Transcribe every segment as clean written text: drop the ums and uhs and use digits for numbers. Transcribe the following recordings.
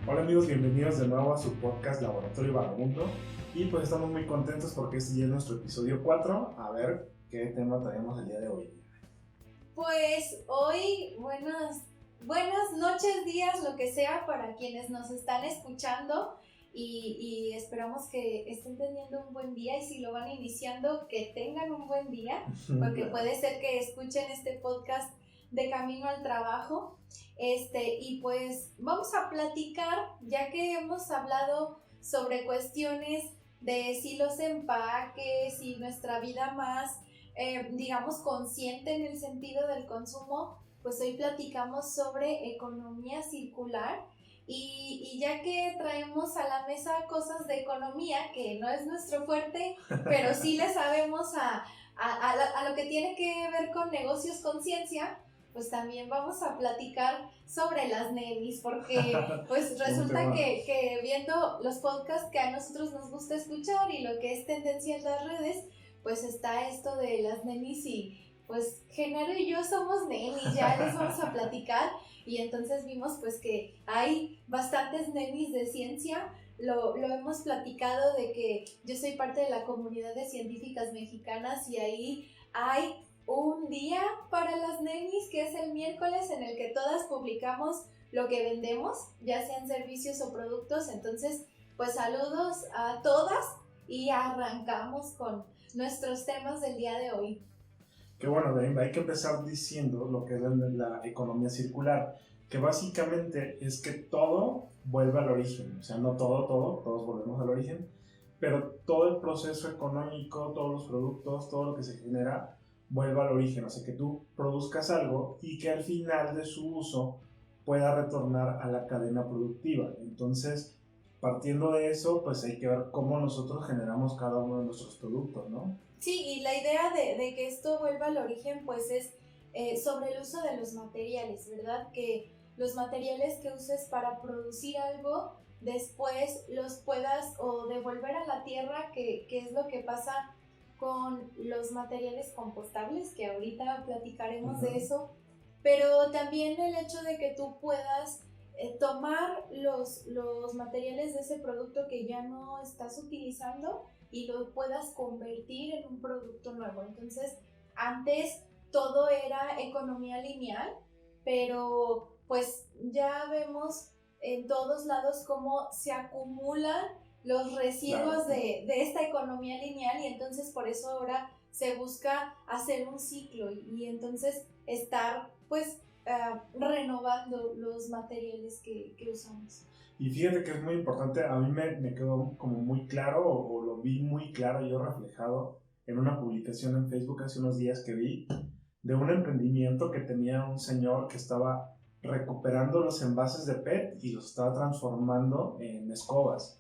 Hola amigos, bienvenidos de nuevo a su podcast Laboratorio Vagamundo. Y pues estamos muy contentos porque este ya es nuestro episodio 4. A ver qué tema traemos el día de hoy. Pues hoy, buenas noches, días, lo que sea para quienes nos están escuchando y esperamos que estén teniendo un buen día, y si lo van iniciando, que tengan un buen día, porque puede ser que escuchen este podcast de camino al trabajo. Y pues vamos a platicar, ya que hemos hablado sobre cuestiones de si los empaques y nuestra vida más digamos, consciente en el sentido del consumo, pues hoy platicamos sobre economía circular. Y ya que traemos a la mesa cosas de economía, que no es nuestro fuerte, pero sí le sabemos a lo que tiene que ver con negocios con ciencia, pues también vamos a platicar sobre las nenis, porque pues resulta que viendo los podcasts que a nosotros nos gusta escuchar y lo que es tendencia en las redes, pues está esto de las nenis, y pues Genaro y yo somos nenis, ya les vamos a platicar. Y entonces vimos pues que hay bastantes nenis de ciencia. Lo hemos platicado de que yo soy parte de la comunidad de científicas mexicanas, y ahí hay un día para las nenis que es el miércoles, en el que todas publicamos lo que vendemos, ya sean servicios o productos. Entonces pues saludos a todas y arrancamos con nuestros temas del día de hoy. Que bueno, hay que empezar diciendo lo que es la economía circular, que básicamente es que todo vuelve al origen, o sea, no todos volvemos al origen, pero todo el proceso económico, todos los productos, todo lo que se genera, vuelve al origen, o sea, que tú produzcas algo y que al final de su uso pueda retornar a la cadena productiva. Entonces, partiendo de eso, pues hay que ver cómo nosotros generamos cada uno de nuestros productos, ¿no? Sí, y la idea de que esto vuelva al origen, pues es sobre el uso de los materiales, ¿verdad? Que los materiales que uses para producir algo, después los puedas o devolver a la tierra, que es lo que pasa con los materiales compostables, que ahorita platicaremos de eso, pero también el hecho de que tú puedas tomar los materiales de ese producto que ya no estás utilizando y lo puedas convertir en un producto nuevo. Entonces, antes todo era economía lineal, pero pues ya vemos en todos lados cómo se acumulan los residuos de esta economía lineal, y entonces por eso ahora se busca hacer un ciclo y entonces estar pues renovando los materiales que usamos. Y fíjate que es muy importante, a mí me quedó como muy claro, o lo vi muy claro yo reflejado en una publicación en Facebook hace unos días que vi de un emprendimiento que tenía un señor que estaba recuperando los envases de PET y los estaba transformando en escobas.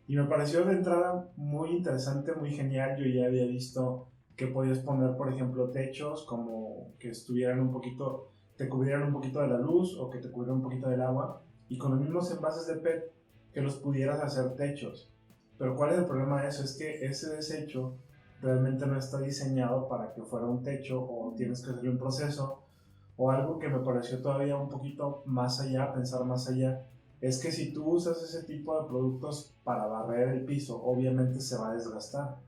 Y me pareció de entrada muy interesante, muy genial. Yo ya había visto que podías poner, por ejemplo, techos como que estuvieran un poquito, te cubrieran un poquito de la luz o que te cubrieran un poquito del agua, y con los mismos envases de PET que los pudieras hacer techos. Pero ¿cuál es el problema de eso? Es que ese desecho realmente no está diseñado para que fuera un techo, o tienes que hacerle un proceso, o algo que me pareció todavía un poquito más allá, pensar más allá, es que si tú usas ese tipo de productos para barrer el piso, obviamente se va a desgastar.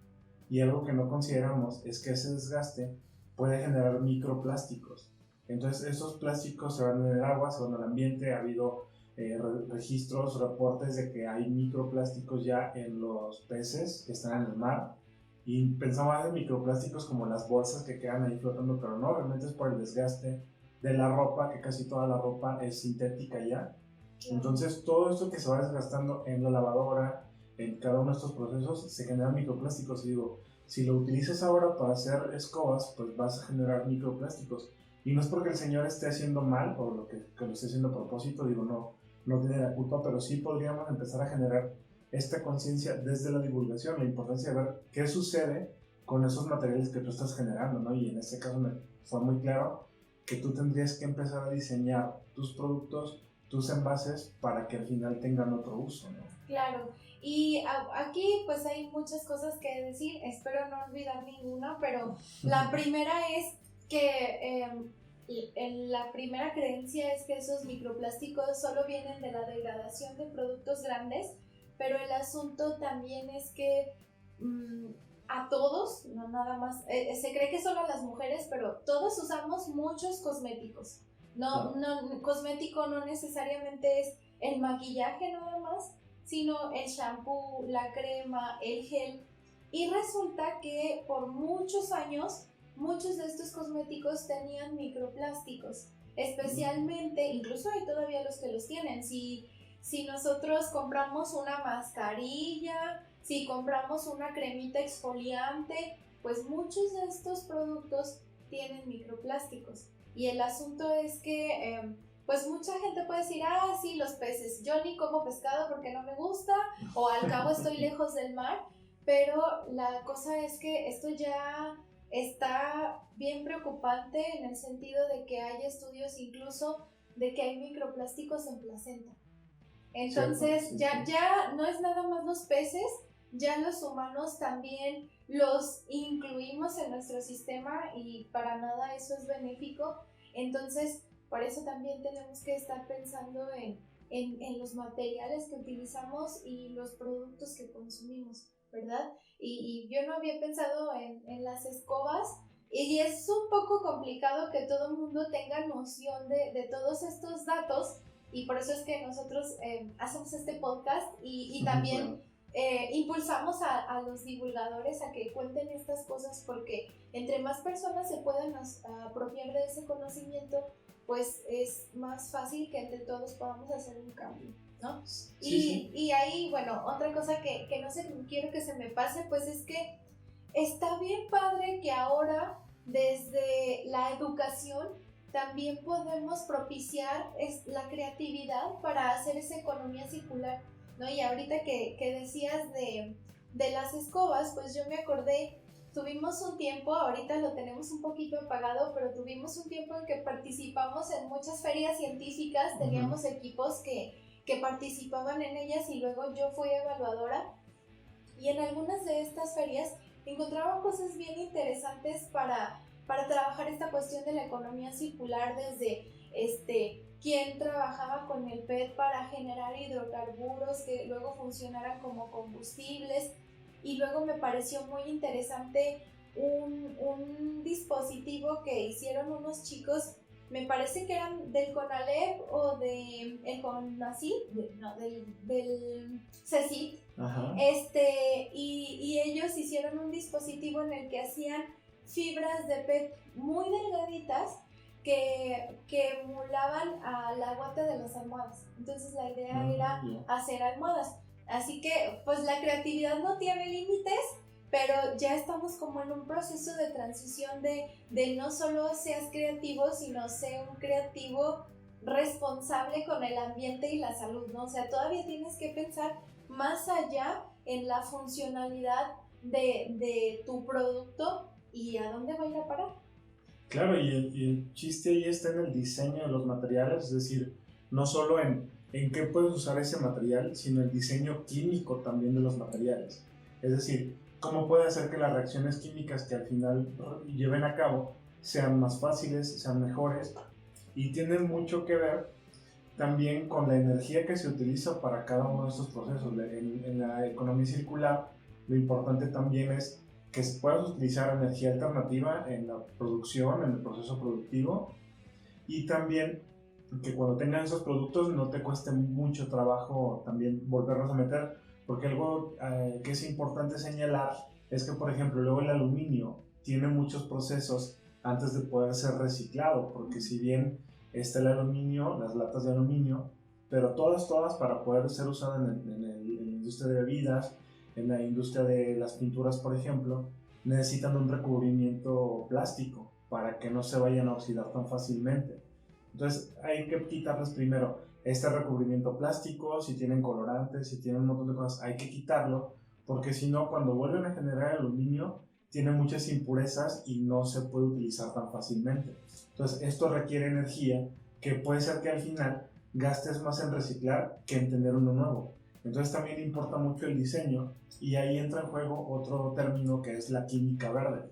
Y algo que no consideramos es que ese desgaste puede generar microplásticos. Entonces esos plásticos se van en el agua, se van al ambiente. Ha habido registros, reportes de que hay microplásticos ya en los peces que están en el mar. Y pensamos en microplásticos como las bolsas que quedan ahí flotando, pero no, realmente es por el desgaste de la ropa, que casi toda la ropa es sintética ya. Entonces todo esto que se va desgastando en la lavadora, en cada uno de estos procesos, se generan microplásticos. Y digo, si lo utilizas ahora para hacer escobas, pues vas a generar microplásticos. Y no es porque el señor esté haciendo mal o que lo esté haciendo a propósito, digo, no tiene la culpa, pero sí podríamos empezar a generar esta conciencia desde la divulgación, la importancia de ver qué sucede con esos materiales que tú estás generando, ¿no? Y en este caso me fue muy claro que tú tendrías que empezar a diseñar tus productos, tus envases, para que al final tengan otro uso, ¿no? Claro, y aquí pues hay muchas cosas que decir, espero no olvidar ninguna, pero la primera es que la primera creencia es que esos microplásticos solo vienen de la degradación de productos grandes, pero el asunto también es que a todos, no nada más, se cree que solo a las mujeres, pero todos usamos muchos cosméticos. Cosmético no necesariamente es el maquillaje nada más, sino el shampoo, la crema, el gel. Y resulta que por muchos años, muchos de estos cosméticos tenían microplásticos. Especialmente, incluso hay todavía los que los tienen. Si nosotros compramos una mascarilla, si compramos una cremita exfoliante, pues muchos de estos productos tienen microplásticos. Y el asunto es que pues mucha gente puede decir, sí, los peces, yo ni como pescado porque no me gusta, o al cabo estoy lejos del mar, pero la cosa es que esto ya está bien preocupante en el sentido de que hay estudios incluso de que hay microplásticos en placenta. Entonces, sí. ya no es nada más los peces, ya los humanos también los incluimos en nuestro sistema y para nada eso es benéfico. Entonces, por eso también tenemos que estar pensando en los materiales que utilizamos y los productos que consumimos, ¿verdad? Y yo no había pensado en las escobas y es un poco complicado que todo el mundo tenga noción de todos estos datos y por eso es que nosotros hacemos este podcast y también impulsamos a los divulgadores a que cuenten estas cosas porque entre más personas se puedan apropiar de ese conocimiento, pues es más fácil que entre todos podamos hacer un cambio, ¿no? Sí. Y ahí, bueno, otra cosa que no quiero que se me pase, pues es que está bien padre que ahora desde la educación también podemos propiciar la creatividad para hacer esa economía circular, ¿no? Y ahorita que decías de las escobas, pues yo me acordé, tuvimos un tiempo, ahorita lo tenemos un poquito apagado, pero tuvimos un tiempo en que participamos en muchas ferias científicas, teníamos equipos que participaban en ellas y luego yo fui evaluadora y en algunas de estas ferias encontraba cosas bien interesantes para trabajar esta cuestión de la economía circular desde quién trabajaba con el PET para generar hidrocarburos que luego funcionaran como combustibles y luego me pareció muy interesante un dispositivo que hicieron unos chicos, me parece que eran del CONALEP o del CONACYT, del CECIT. Ajá. Y ellos hicieron un dispositivo en el que hacían fibras de PET muy delgaditas que emulaban a la guata de las almohadas. Entonces la idea era hacer almohadas. Así que pues la creatividad no tiene límites, pero ya estamos como en un proceso de transición de no solo seas creativo, sino sea un creativo responsable con el ambiente y la salud, ¿no? O sea, todavía tienes que pensar más allá en la funcionalidad de tu producto y a dónde va a ir a parar. Claro, y el chiste ahí está en el diseño de los materiales, es decir, no solo en qué puedes usar ese material, sino el diseño químico también de los materiales. Es decir, cómo puede hacer que las reacciones químicas que al final lleven a cabo sean más fáciles, sean mejores, y tienen mucho que ver también con la energía que se utiliza para cada uno de estos procesos. En la economía circular, lo importante también es que puedas utilizar energía alternativa en la producción, en el proceso productivo, y también que cuando tengan esos productos no te cueste mucho trabajo también volverlos a meter, porque algo que es importante señalar es que, por ejemplo, luego el aluminio tiene muchos procesos antes de poder ser reciclado, porque si bien está el aluminio, las latas de aluminio, pero todas para poder ser usadas en la industria de bebidas, en la industria de las pinturas, por ejemplo, necesitan un recubrimiento plástico para que no se vayan a oxidar tan fácilmente. Entonces hay que quitarles primero este recubrimiento plástico, si tienen colorantes, si tienen un montón de cosas, hay que quitarlo, porque si no, cuando vuelven a generar aluminio, tiene muchas impurezas y no se puede utilizar tan fácilmente. Entonces esto requiere energía que puede ser que al final gastes más en reciclar que en tener uno nuevo. Entonces también importa mucho el diseño y ahí entra en juego otro término que es la química verde,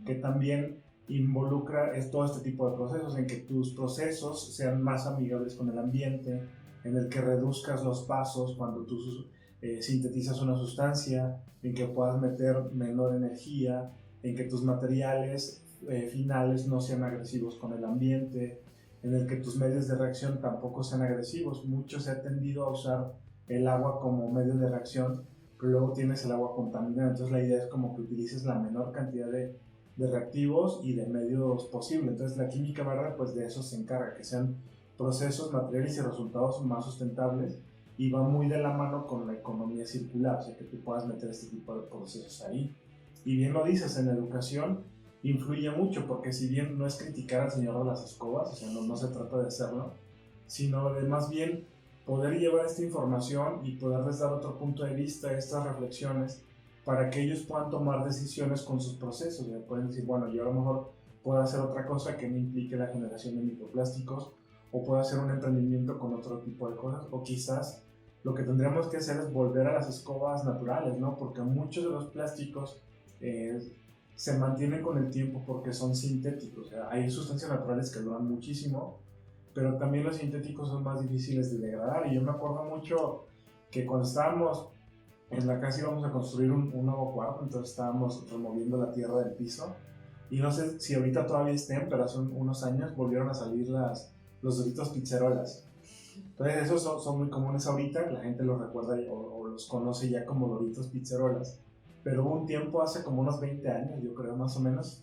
que también involucra todo este tipo de procesos, en que tus procesos sean más amigables con el ambiente, en el que reduzcas los pasos cuando tú sintetizas una sustancia, en que puedas meter menor energía, en que tus materiales finales no sean agresivos con el ambiente, en el que tus medios de reacción tampoco sean agresivos. Mucho se ha tendido a usar el agua como medio de reacción, pero luego tienes el agua contaminada, entonces la idea es como que utilices la menor cantidad de reactivos y de medios posible. Entonces la química verde pues de eso se encarga, que sean procesos, materiales y resultados más sustentables, y va muy de la mano con la economía circular, o sea que tú puedas meter este tipo de procesos ahí. Y bien lo dices, en la educación influye mucho, porque si bien no es criticar al señor de las escobas, o sea, no se trata de hacerlo, sino de más bien poder llevar esta información y poderles dar otro punto de vista, estas reflexiones, para que ellos puedan tomar decisiones con sus procesos. Ya pueden decir, bueno, yo a lo mejor puedo hacer otra cosa que no implique la generación de microplásticos, o puedo hacer un emprendimiento con otro tipo de cosas, o quizás lo que tendríamos que hacer es volver a las escobas naturales, ¿no? Porque muchos de los plásticos se mantienen con el tiempo porque son sintéticos. O sea, hay sustancias naturales que duran muchísimo, pero también los sintéticos son más difíciles de degradar. Y yo me acuerdo mucho que cuando estábamos en la casa íbamos a construir un nuevo cuarto, entonces estábamos removiendo la tierra del piso. Y no sé si ahorita todavía estén, pero hace unos años volvieron a salir los Doritos Pizzerolas. Entonces esos son muy comunes ahorita, la gente los recuerda o los conoce ya como Doritos Pizzerolas. Pero hubo un tiempo, hace como unos 20 años, yo creo más o menos,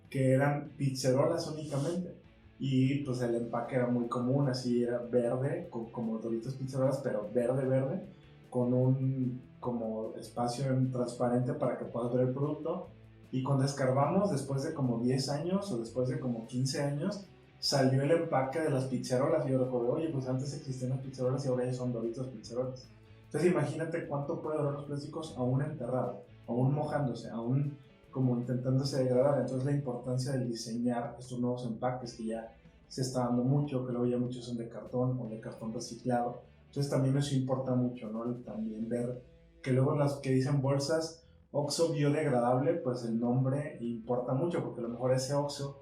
que eran pizzerolas únicamente. Y pues el empaque era muy común, así era verde, como Doritos Pizzerolas, pero verde, verde, con un como espacio transparente para que puedas ver el producto. Y cuando escarbamos, después de como 10 años o después de como 15 años, salió el empaque de las pizzerolas. Y yo recordé, oye, pues antes existían las pizzerolas y ahora ya son Doritos Pizzerolas. Entonces imagínate cuánto puede durar los plásticos aún enterrado, aún mojándose, aún como intentándose degradar. Entonces la importancia de diseñar estos nuevos empaques que ya se está dando mucho, que luego ya muchos son de cartón o de cartón reciclado. Entonces también eso importa mucho, ¿no? También ver que luego las que dicen bolsas Oxo biodegradable, pues el nombre importa mucho, porque a lo mejor ese Oxo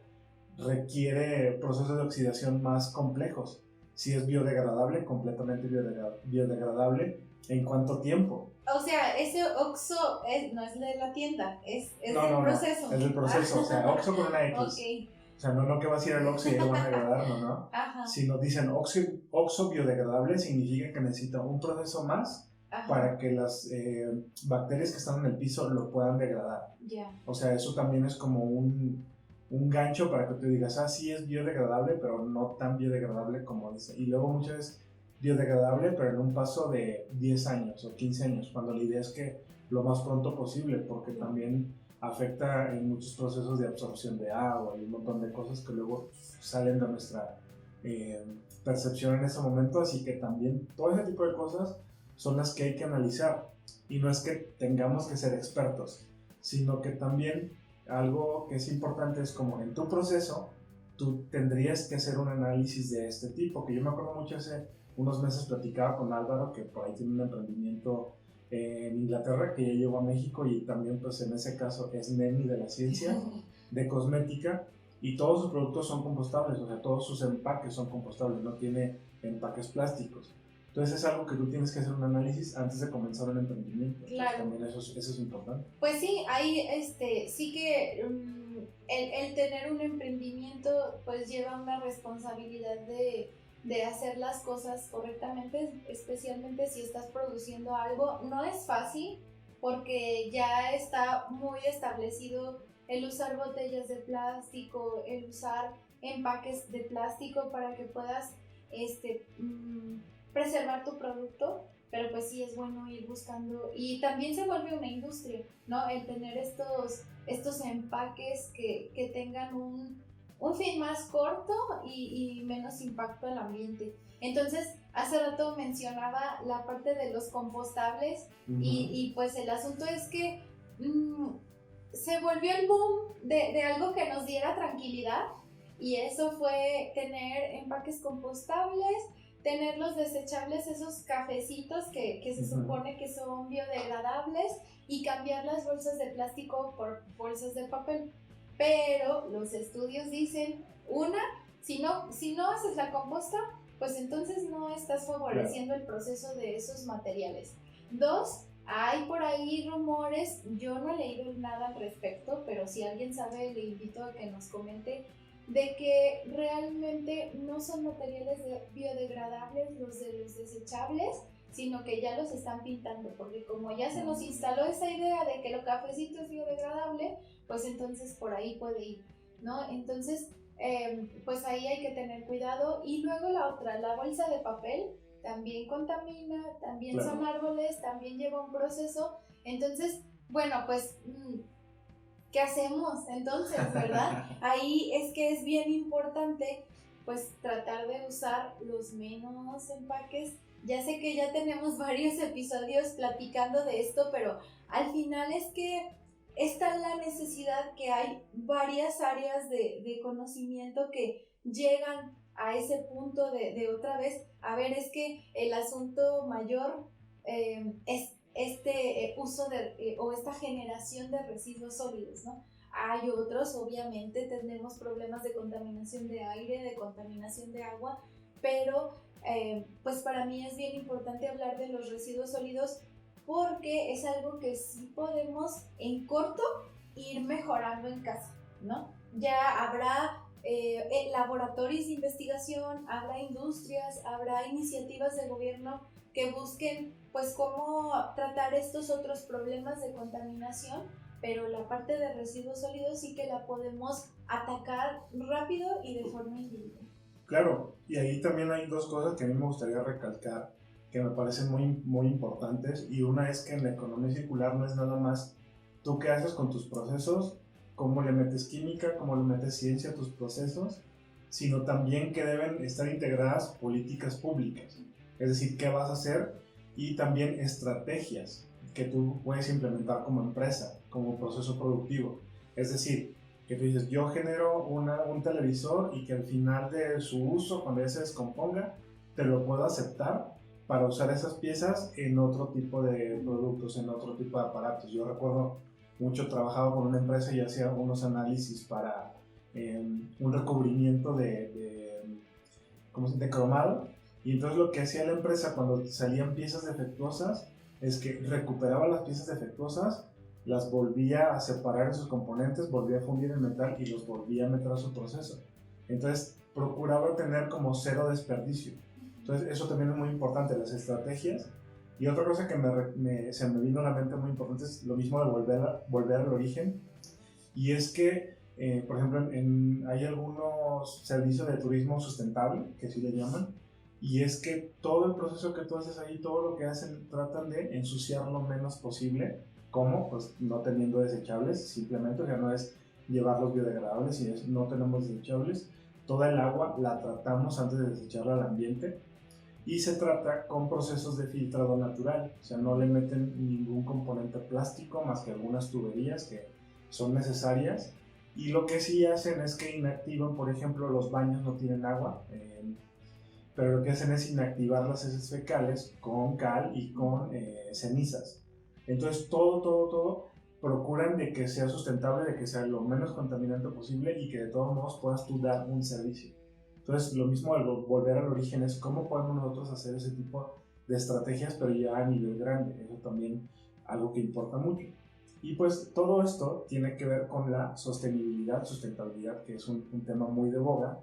requiere procesos de oxidación más complejos. Si es biodegradable, completamente biodegradable, ¿en cuánto tiempo? O sea, ese Oxo no es de la tienda, es No, del no, proceso. es del proceso, o sea, Oxo con una X. Okay. O sea, no que vas a ir al Oxo y lo van a degradar, no. Ajá. Si nos dicen Oxo biodegradable, significa que necesita un proceso más. Ajá. Para que las bacterias que están en el piso lo puedan degradar. Yeah. O sea, eso también es como un gancho para que tú digas, sí es biodegradable, pero no tan biodegradable como dice. Y luego muchas veces biodegradable, pero en un paso de 10 años o 15 años, cuando la idea es que lo más pronto posible, porque también afecta en muchos procesos de absorción de agua y un montón de cosas que luego salen de nuestra percepción en ese momento. Así que también todo ese tipo de cosas son las que hay que analizar, y no es que tengamos que ser expertos, sino que también algo que es importante es como en tu proceso tú tendrías que hacer un análisis de este tipo, que yo me acuerdo mucho hace unos meses platicaba con Álvaro, que por ahí tiene un emprendimiento en Inglaterra que ya llegó a México, y también pues en ese caso es Nemi de la ciencia de cosmética, y todos sus productos son compostables, o sea, todos sus empaques son compostables, no tiene empaques plásticos. Entonces es algo que tú tienes que hacer un análisis antes de comenzar un emprendimiento. Claro. También eso es importante. Pues sí, hay sí que el tener un emprendimiento pues lleva una responsabilidad de hacer las cosas correctamente, especialmente si estás produciendo algo. No es fácil porque ya está muy establecido el usar botellas de plástico, el usar empaques de plástico para que puedas preservar tu producto, pero pues sí es bueno ir buscando, y también se vuelve una industria, ¿no? El tener estos empaques que tengan un fin más corto y menos impacto al ambiente. Entonces, hace rato mencionaba la parte de los compostables. Uh-huh. y pues el asunto es que se volvió el boom de algo que nos diera tranquilidad, y eso fue tener empaques compostables, tener los desechables, esos cafecitos que se supone que son biodegradables, y cambiar las bolsas de plástico por bolsas de papel. pero los estudios dicen, si no haces la composta, pues entonces no estás favoreciendo el proceso de esos materiales. 2, hay por ahí rumores, yo no he leído nada al respecto, pero si alguien sabe, le invito a que nos comente, de que realmente no son materiales biodegradables los de los desechables, sino que ya los están pintando, porque como ya se nos instaló esa idea de que lo cafecito es biodegradable, pues entonces por ahí puede ir, ¿no? Entonces, pues ahí hay que tener cuidado. Y luego la otra, la bolsa de papel, también contamina, también son árboles, también lleva un proceso. Entonces, bueno, pues, ¿qué hacemos entonces, verdad? Ahí es que es bien importante, pues, tratar de usar los menos empaques. Ya sé que ya tenemos varios episodios platicando de esto, pero al final es que está la necesidad que hay varias áreas de conocimiento que llegan a ese punto de otra vez, a ver, es que el asunto mayor es este uso o esta generación de residuos sólidos, ¿no? Hay otros, obviamente tenemos problemas de contaminación de aire, de contaminación de agua, pero pues para mí es bien importante hablar de los residuos sólidos porque es algo que sí podemos en corto ir mejorando en casa, ¿no? Ya habrá laboratorios de investigación, habrá industrias, habrá iniciativas de gobierno que busquen pues cómo tratar estos otros problemas de contaminación, pero la parte de residuos sólidos sí que la podemos atacar rápido y de forma individual. Claro, y ahí también hay dos cosas que a mí me gustaría recalcar que me parecen muy, muy importantes, y una es que en la economía circular no es nada más tú qué haces con tus procesos, cómo le metes química, cómo le metes ciencia a tus procesos, sino también que deben estar integradas políticas públicas, es decir, qué vas a hacer y también estrategias que tú puedes implementar como empresa, como proceso productivo. Es decir, que tú dices, yo genero un televisor y que al final de su uso, cuando ya se descomponga, te lo puedo aceptar para usar esas piezas en otro tipo de productos, en otro tipo de aparatos. Yo recuerdo mucho, trabajaba con una empresa y hacía unos análisis para un recubrimiento de cromado, y entonces lo que hacía la empresa cuando salían piezas defectuosas es que recuperaba las piezas defectuosas, las volvía a separar en sus componentes, volvía a fundir el metal y los volvía a meter a su proceso. Entonces procuraba tener como cero desperdicio. Entonces eso también es muy importante, las estrategias. Y otra cosa que se me vino a la mente muy importante es lo mismo de volver al origen. Y es que, por ejemplo, hay algunos servicios de turismo sustentable, que sí le llaman, y es que todo el proceso que tú haces ahí, todo lo que hacen, tratan de ensuciar lo menos posible. ¿Cómo? Pues no teniendo desechables, simplemente, o sea, no es llevarlos biodegradables, sino es no tenemos desechables. Toda el agua la tratamos antes de desecharla al ambiente, y se trata con procesos de filtrado natural, o sea, no le meten ningún componente plástico más que algunas tuberías que son necesarias, y lo que sí hacen es que inactivan, por ejemplo, los baños no tienen agua, pero lo que hacen es inactivar las heces fecales con cal y con cenizas. Entonces todo procuran de que sea sustentable, de que sea lo menos contaminante posible y que de todos modos puedas tú dar un servicio. Entonces lo mismo de volver al origen es cómo podemos nosotros hacer ese tipo de estrategias, pero ya a nivel grande. Eso también algo que importa mucho. Y pues todo esto tiene que ver con la sustentabilidad, que es un tema muy de boga,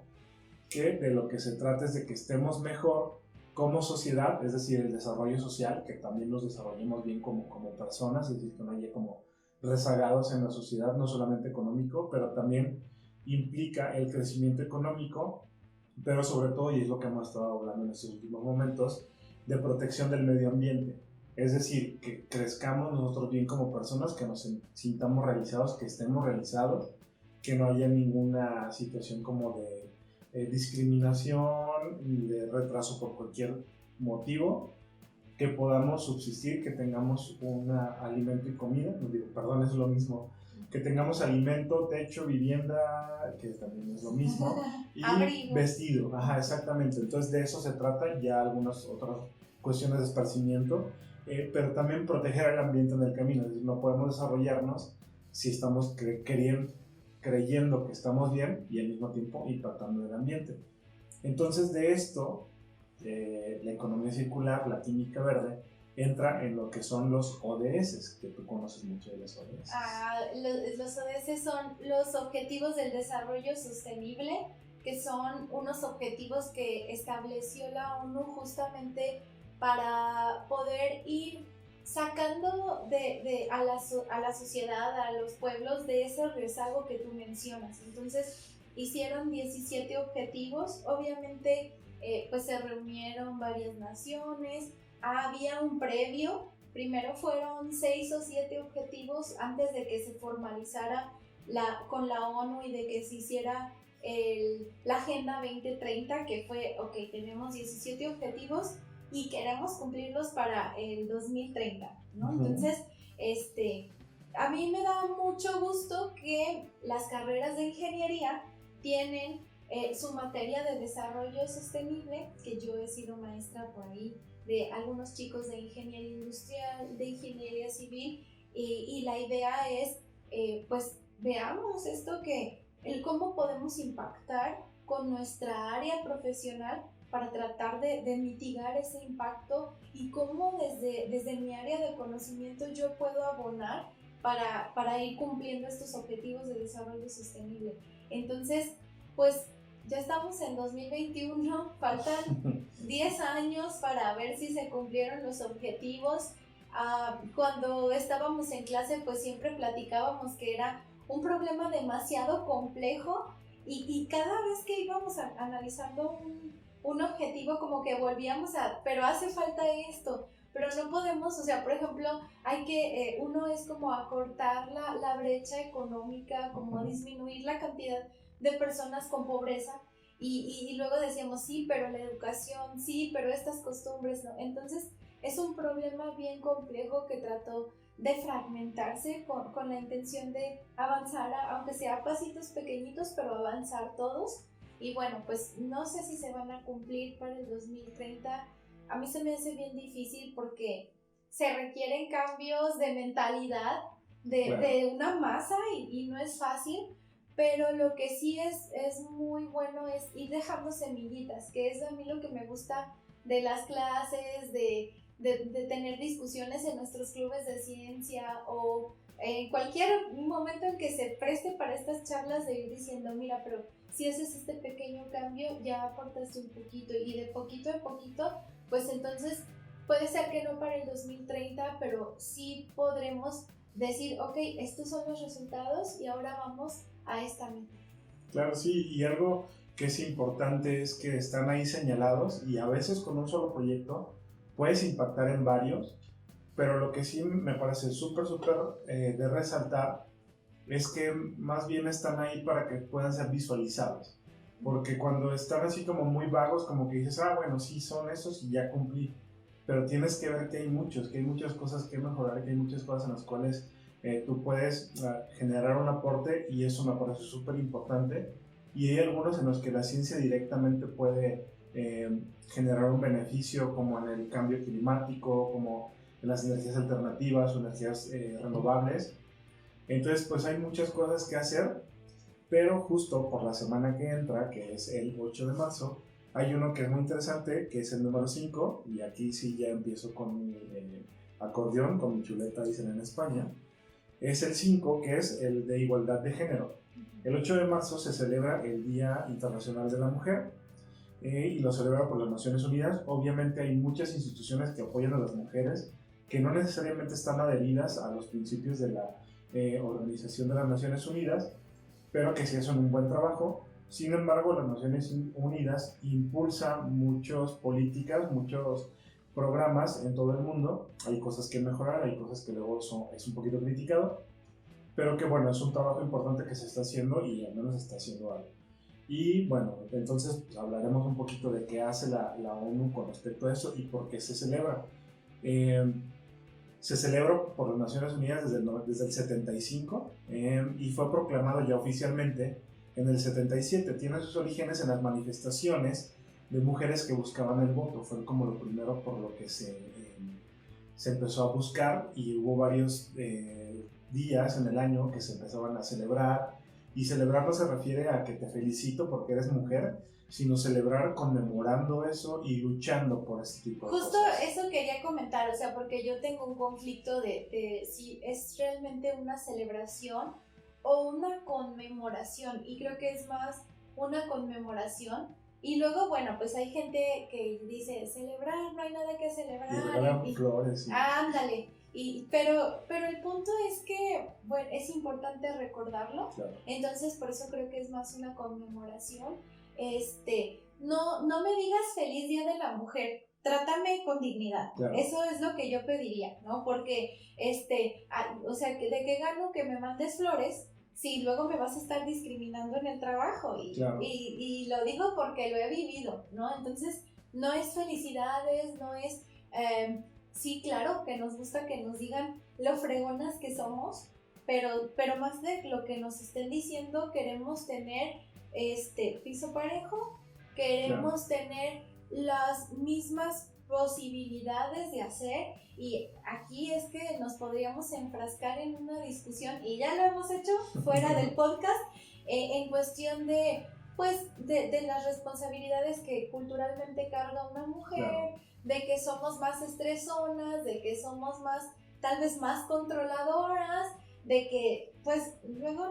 que de lo que se trata es de que estemos mejor como sociedad, es decir, el desarrollo social, que también nos desarrollemos bien como personas, es decir, que no haya como rezagados en la sociedad, no solamente económico, pero también implica el crecimiento económico, pero sobre todo, y es lo que hemos estado hablando en estos últimos momentos, de protección del medio ambiente. Es decir, que crezcamos nosotros bien como personas, que nos sintamos realizados, que estemos realizados, que no haya ninguna situación como de discriminación ni de retraso por cualquier motivo, que podamos subsistir, que tengamos un alimento y comida, perdón, es lo mismo, que tengamos alimento, techo, vivienda, que también es lo mismo, y Abrigo. vestido, ajá, exactamente. Entonces de eso se trata, ya algunas otras cuestiones de esparcimiento, pero también proteger el ambiente en el camino, es decir, no podemos desarrollarnos si estamos queriendo creyendo que estamos bien y al mismo tiempo impactando el ambiente. Entonces de esto, la economía circular, la química verde, entra en lo que son los ODS, que tú conoces mucho de los ODS. Los ODS son los Objetivos del Desarrollo Sostenible, que son unos objetivos que estableció la ONU justamente para poder ir sacando a la sociedad, a los pueblos, de ese rezago que tú mencionas. Entonces hicieron 17 objetivos, obviamente pues se reunieron varias naciones, había un previo, primero fueron 6 o 7 objetivos antes de que se formalizara con la ONU y de que se hiciera la Agenda 2030, que fue, ok, tenemos 17 objetivos y queremos cumplirlos para el 2030, ¿no? Entonces, a mí me da mucho gusto que las carreras de ingeniería tienen su materia de desarrollo sostenible, que yo he sido maestra por ahí de algunos chicos de ingeniería industrial, de ingeniería civil, y la idea es, pues, veamos esto cómo podemos impactar con nuestra área profesional para tratar de mitigar ese impacto y cómo desde mi área de conocimiento yo puedo abonar para ir cumpliendo estos objetivos de desarrollo sostenible. Entonces, pues ya estamos en 2021, faltan 10 años para ver si se cumplieron los objetivos. Cuando estábamos en clase, pues siempre platicábamos que era un problema demasiado complejo y cada vez que íbamos analizando un objetivo, como que volvíamos pero hace falta esto, pero no podemos, o sea, por ejemplo, uno es como acortar la brecha económica, como disminuir la cantidad de personas con pobreza, y luego decíamos, sí, pero la educación, sí, pero estas costumbres, ¿no? Entonces es un problema bien complejo que trató de fragmentarse con la intención de avanzar, aunque sea a pasitos pequeñitos, pero avanzar todos. Y bueno, pues no sé si se van a cumplir para el 2030. A mí se me hace bien difícil porque se requieren cambios de mentalidad de una masa y no es fácil, pero lo que sí es muy bueno es ir dejando semillitas, que es a mí lo que me gusta de las clases, de tener discusiones en nuestros clubes de ciencia o en cualquier momento en que se preste para estas charlas, de ir diciendo, mira, pero si haces este pequeño cambio ya aportaste un poquito, y de poquito en poquito, pues entonces puede ser que no para el 2030, pero sí podremos decir, ok, estos son los resultados y ahora vamos a esta meta. Claro, sí, y algo que es importante es que están ahí señalados, y a veces con un solo proyecto puedes impactar en varios, pero lo que sí me parece súper de resaltar es que más bien están ahí para que puedan ser visualizados, porque cuando están así como muy vagos, como que dices, bueno, sí, son esos y ya cumplí, pero tienes que ver que hay muchas cosas que mejorar, que hay muchas cosas en las cuales tú puedes generar un aporte, y eso me parece súper importante. Y hay algunos en los que la ciencia directamente puede generar un beneficio, como en el cambio climático, como en las energías alternativas o energías renovables. Entonces, pues hay muchas cosas que hacer, pero justo por la semana que entra, que es el 8 de marzo, hay uno que es muy interesante, que es el número 5, y aquí sí ya empiezo con mi acordeón, con mi chuleta, dicen en España. Es el 5, que es el de igualdad de género. El 8 de marzo se celebra el Día Internacional de la Mujer, y lo celebra por las Naciones Unidas. Obviamente hay muchas instituciones que apoyan a las mujeres, que no necesariamente están adheridas a los principios de la Organización de las Naciones Unidas, pero que sí hacen un buen trabajo. Sin embargo, las Naciones Unidas impulsa muchas políticas, muchos programas en todo el mundo. Hay cosas que mejorar, hay cosas que luego es un poquito criticado, pero que bueno, es un trabajo importante que se está haciendo, y al menos está haciendo algo. Y bueno, entonces pues, hablaremos un poquito de qué hace la ONU con respecto a eso y por qué se celebra. Se celebra por las Naciones Unidas desde el 75, y fue proclamado ya oficialmente en el 77. Tiene sus orígenes en las manifestaciones de mujeres que buscaban el voto. Fue como lo primero por lo que se empezó a buscar, y hubo varios días en el año que se empezaban a celebrar, Y celebrar no se refiere a que te felicito porque eres mujer, sino celebrar conmemorando eso y luchando por este tipo de Justo cosas. eso quería comentar, o sea, porque yo tengo un conflicto de si es realmente una celebración o una conmemoración, y creo que es más una conmemoración. Y luego, bueno, pues hay gente que dice, celebrar, no hay nada que Y celebrar. regalan flores. Ándale. Pero el punto es que, bueno, es importante recordarlo. Claro. Entonces, por eso creo que es más una conmemoración. No me digas feliz Día de la Mujer, trátame con dignidad. Claro. Eso es lo que yo pediría, ¿no? Porque, o sea, ¿de qué gano que me mandes flores si luego me vas a estar discriminando en el trabajo? Claro. Y lo digo porque lo he vivido, ¿no? Entonces, no es felicidades, no es... sí, claro, que nos gusta que nos digan lo fregonas que somos, pero más de lo que nos estén diciendo, queremos tener piso parejo, queremos tener las mismas posibilidades de hacer, y aquí es que nos podríamos enfrascar en una discusión, y ya lo hemos hecho fuera del podcast, en cuestión de, pues, de las responsabilidades que culturalmente carga una mujer, claro, de que somos más estresonas, de que somos más, tal vez más controladoras, de que, pues, luego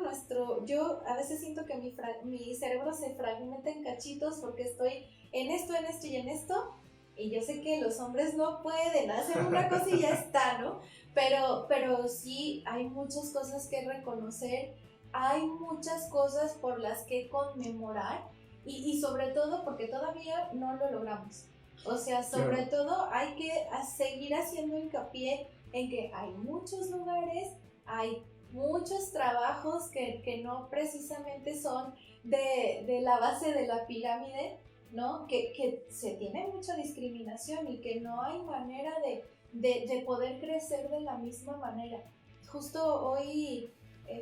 yo a veces siento que mi cerebro se fragmenta en cachitos porque estoy en esto y en esto, y yo sé que los hombres no pueden hacer una cosa y ya está, ¿no? Pero sí hay muchas cosas que reconocer, hay muchas cosas por las que conmemorar, y sobre todo porque todavía no lo logramos. O sea, sobre todo hay que seguir haciendo hincapié en que hay muchos lugares, hay muchos trabajos que no precisamente son de la base de la pirámide, ¿no? Que se tiene mucha discriminación y que no hay manera de poder crecer de la misma manera. Justo hoy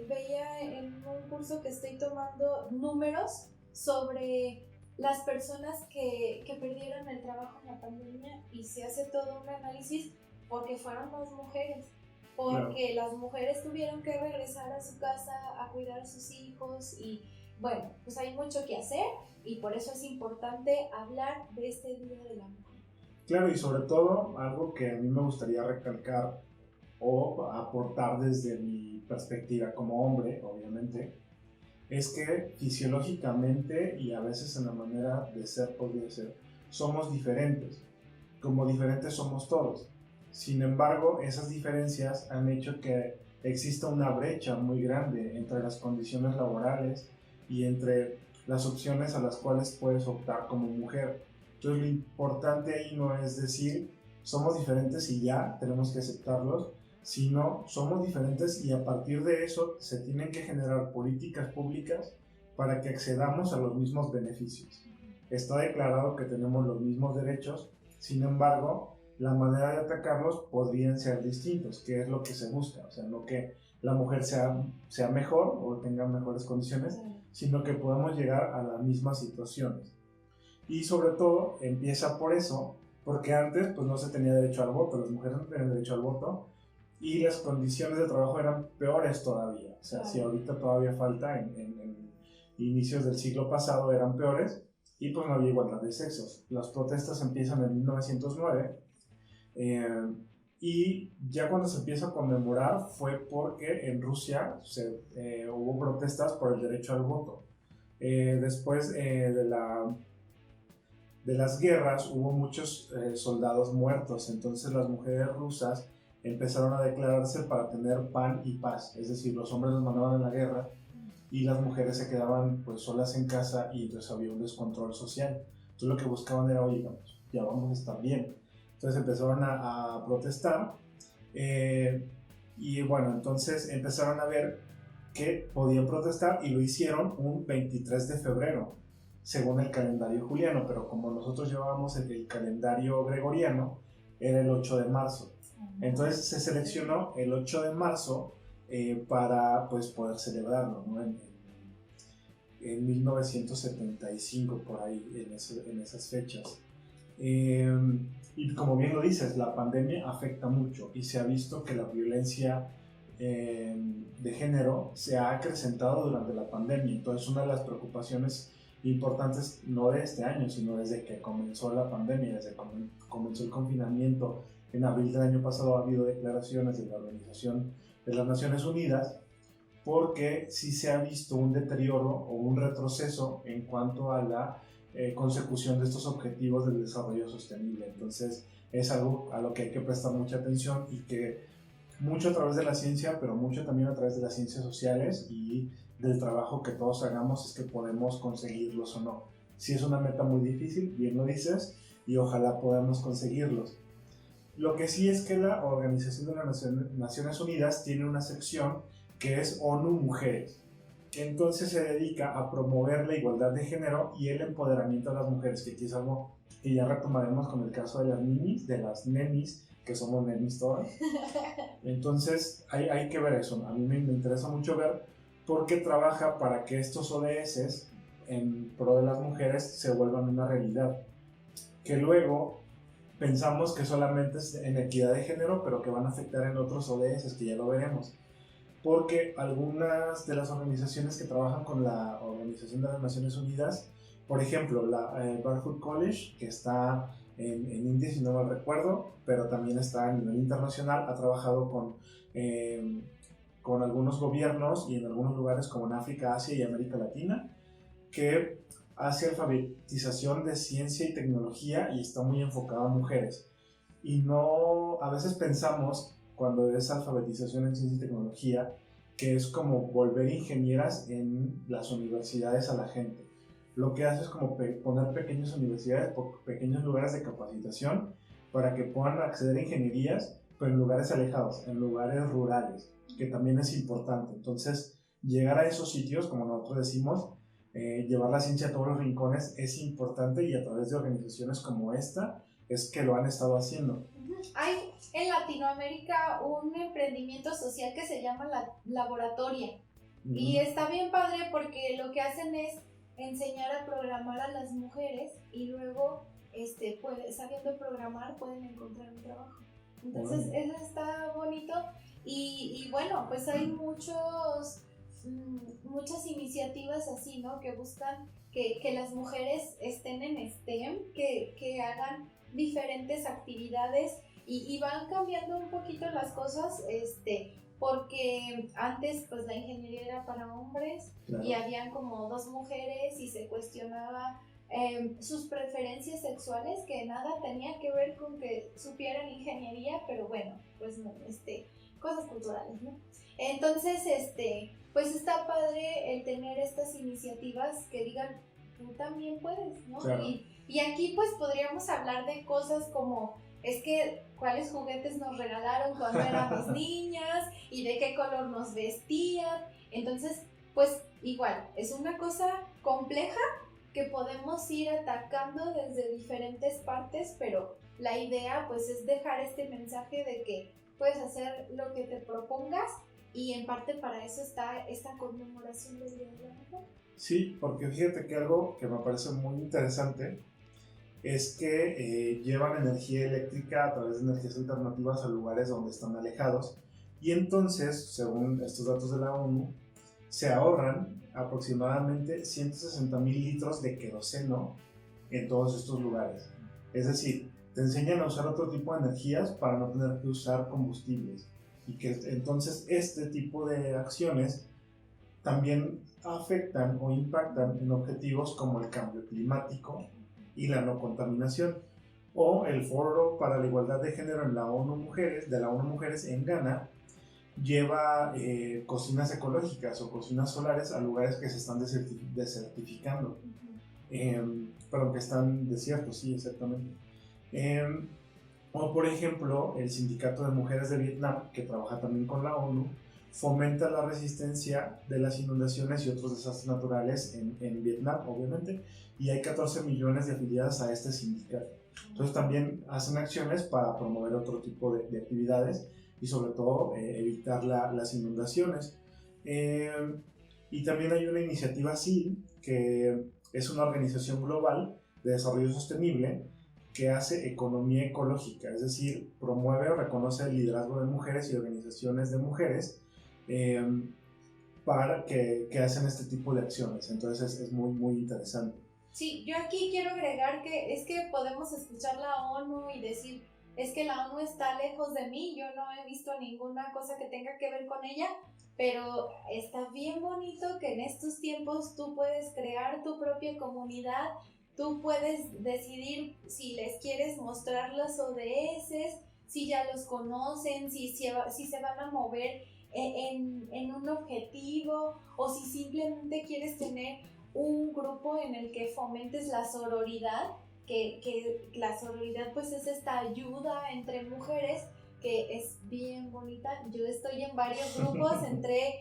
veía en un curso que estoy tomando números sobre las personas que perdieron el trabajo en la pandemia, y se hace todo un análisis porque fueron las mujeres, porque las mujeres tuvieron que regresar a su casa a cuidar a sus hijos, y bueno, pues hay mucho que hacer, y por eso es importante hablar de este Día de la Mujer. Claro, y sobre todo algo que a mí me gustaría recalcar o aportar desde mi perspectiva como hombre, obviamente, es que fisiológicamente y a veces en la manera de ser, podría ser, somos diferentes, como diferentes somos todos. Sin embargo, esas diferencias han hecho que exista una brecha muy grande entre las condiciones laborales y entre las opciones a las cuales puedes optar como mujer. Entonces, lo importante ahí no es decir somos diferentes y ya tenemos que aceptarlos, sino somos diferentes y a partir de eso se tienen que generar políticas públicas para que accedamos a los mismos beneficios. Está declarado que tenemos los mismos derechos, sin embargo, la manera de atacarlos podrían ser distintos, que es lo que se busca. O sea, no que la mujer sea mejor o tenga mejores condiciones, sino que podamos llegar a las mismas situaciones. Y sobre todo empieza por eso, porque antes pues no se tenía derecho al voto, las mujeres no tenían derecho al voto, y las condiciones de trabajo eran peores todavía. O sea, si ahorita todavía falta, en inicios del siglo pasado eran peores, y pues no había igualdad de sexos. Las protestas empiezan en 1909, y ya cuando se empieza a conmemorar fue porque en Rusia hubo protestas por el derecho al voto. Después de las guerras hubo muchos soldados muertos, entonces las mujeres rusas empezaron a declararse para tener pan y paz, es decir, los hombres los mandaban a la guerra y las mujeres se quedaban pues solas en casa, y entonces había un descontrol social. Entonces lo que buscaban era, oye, ya vamos a estar bien. Entonces empezaron a protestar, y bueno, entonces empezaron a ver que podían protestar y lo hicieron un 23 de febrero, según el calendario juliano, pero como nosotros llevábamos el calendario gregoriano, era el 8 de marzo. Entonces se seleccionó el 8 de marzo para pues, poder celebrarlo, ¿no? En 1975, por ahí, en esas fechas. Y como bien lo dices, la pandemia afecta mucho y se ha visto que la violencia de género se ha acrecentado durante la pandemia. Entonces, una de las preocupaciones importantes, no de este año, sino desde que comenzó la pandemia, desde que comenzó el confinamiento en abril del año pasado, ha habido declaraciones de la Organización de las Naciones Unidas, porque sí se ha visto un deterioro o un retroceso en cuanto a la consecución de estos objetivos del desarrollo sostenible. Entonces, es algo a lo que hay que prestar mucha atención y que mucho a través de la ciencia, pero mucho también a través de las ciencias sociales y del trabajo que todos hagamos es que podemos conseguirlos o no. Si es una meta muy difícil, bien lo dices, y ojalá podamos conseguirlos. Lo que sí es que la Organización de las Naciones Unidas tiene una sección que es ONU Mujeres, que entonces se dedica a promover la igualdad de género y el empoderamiento de las mujeres, que aquí es algo que ya retomaremos con el caso de las ninis, de las nenis, que somos nenis todas. Entonces hay que ver eso. A mí me interesa mucho ver por qué trabaja para que estos ODS en pro de las mujeres se vuelvan una realidad. Que luego pensamos que solamente es en equidad de género, pero que van a afectar en otros ODS, que ya lo veremos. Porque algunas de las organizaciones que trabajan con la Organización de las Naciones Unidas, por ejemplo, la Barfoot College, que está en India, si no mal recuerdo, pero también está a nivel internacional, ha trabajado con algunos gobiernos y en algunos lugares como en África, Asia y América Latina, que hace alfabetización de ciencia y tecnología y está muy enfocado a mujeres. Y no, a veces pensamos, cuando es alfabetización en ciencia y tecnología, que es como volver ingenieras en las universidades a la gente. Lo que hace es como poner pequeñas universidades, pequeños lugares de capacitación para que puedan acceder a ingenierías, pero en lugares alejados, en lugares rurales, que también es importante. Entonces, llegar a esos sitios, como nosotros decimos, llevar la ciencia a todos los rincones es importante, y a través de organizaciones como esta es que lo han estado haciendo. Hay en Latinoamérica un emprendimiento social que se llama la Laboratoria. Y está bien padre porque lo que hacen es enseñar a programar a las mujeres y luego sabiendo programar pueden encontrar un trabajo. Entonces eso está bonito y bueno, pues hay muchas iniciativas así, ¿no? Que buscan que las mujeres estén en STEM, que hagan diferentes actividades y van cambiando un poquito las cosas, porque antes pues la ingeniería era para hombres, claro, y habían como dos mujeres y se cuestionaba sus preferencias sexuales, que nada tenía que ver con que supieran ingeniería, pero bueno, pues no, cosas culturales, ¿no? Entonces, pues está padre el tener estas iniciativas que digan, tú también puedes, ¿no? Claro. Y aquí pues podríamos hablar de cosas como, es que cuáles juguetes nos regalaron cuando éramos niñas y de qué color nos vestían. Entonces, pues igual, es una cosa compleja que podemos ir atacando desde diferentes partes, pero la idea pues es dejar este mensaje de que puedes hacer lo que te propongas, y en parte para eso está esta conmemoración del Día de la Mujer. Sí, porque fíjate que algo que me parece muy interesante es que llevan energía eléctrica a través de energías alternativas a lugares donde están alejados, y entonces, según estos datos de la ONU, se ahorran aproximadamente 160,000 litros de queroseno en todos estos lugares. Es decir, te enseñan a usar otro tipo de energías para no tener que usar combustibles, y que entonces este tipo de acciones también afectan o impactan en objetivos como el cambio climático y la no contaminación. O el Foro para la Igualdad de Género en la ONU Mujeres, de la ONU Mujeres en Ghana, lleva cocinas ecológicas o cocinas solares a lugares que se están desertificando. Perdón, que están desiertos, sí, exactamente. O por ejemplo, el Sindicato de Mujeres de Vietnam, que trabaja también con la ONU, fomenta la resistencia de las inundaciones y otros desastres naturales en Vietnam, obviamente, y hay 14 millones de afiliadas a este sindicato. Entonces también hacen acciones para promover otro tipo de actividades y sobre todo evitar las inundaciones. Y también hay una iniciativa CIL, que es una organización global de desarrollo sostenible que hace economía ecológica, es decir, promueve o reconoce el liderazgo de mujeres y organizaciones de mujeres para que hacen este tipo de acciones. Entonces es muy, muy interesante. Sí, yo aquí quiero agregar que es que podemos escuchar la ONU y decir, es que la ONU está lejos de mí, yo no he visto ninguna cosa que tenga que ver con ella, pero está bien bonito que en estos tiempos tú puedes crear tu propia comunidad, tú puedes decidir si les quieres mostrar los ODS, si ya los conocen, si se van a mover en un objetivo o si simplemente quieres tener un grupo en el que fomentes la sororidad, que la sororidad pues es esta ayuda entre mujeres que es bien bonita. Yo estoy en varios grupos, entré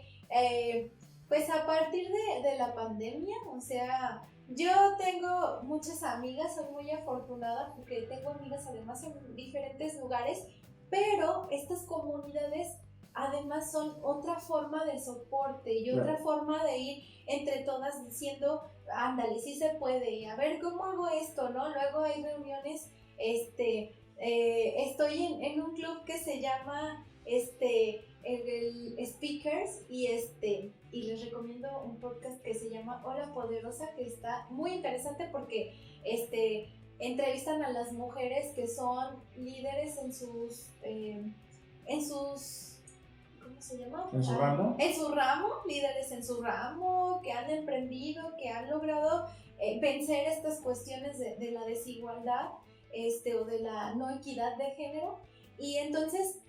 pues a partir de la pandemia, o sea, yo tengo muchas amigas, soy muy afortunada porque tengo amigas además en diferentes lugares, pero estas comunidades además son otra forma de soporte y otra forma de ir entre todas diciendo, ándale, sí se puede, a ver cómo hago esto, ¿no? Luego hay reuniones, estoy en un club que se llama el Speakers y les recomiendo un podcast que se llama Hola Poderosa, que está muy interesante porque entrevistan a las mujeres que son líderes en sus ¿cómo se llama? ¿En su ramo? En su ramo, líderes en su ramo, que han emprendido, que han logrado vencer estas cuestiones de la desigualdad o de la no equidad de género. Y entonces,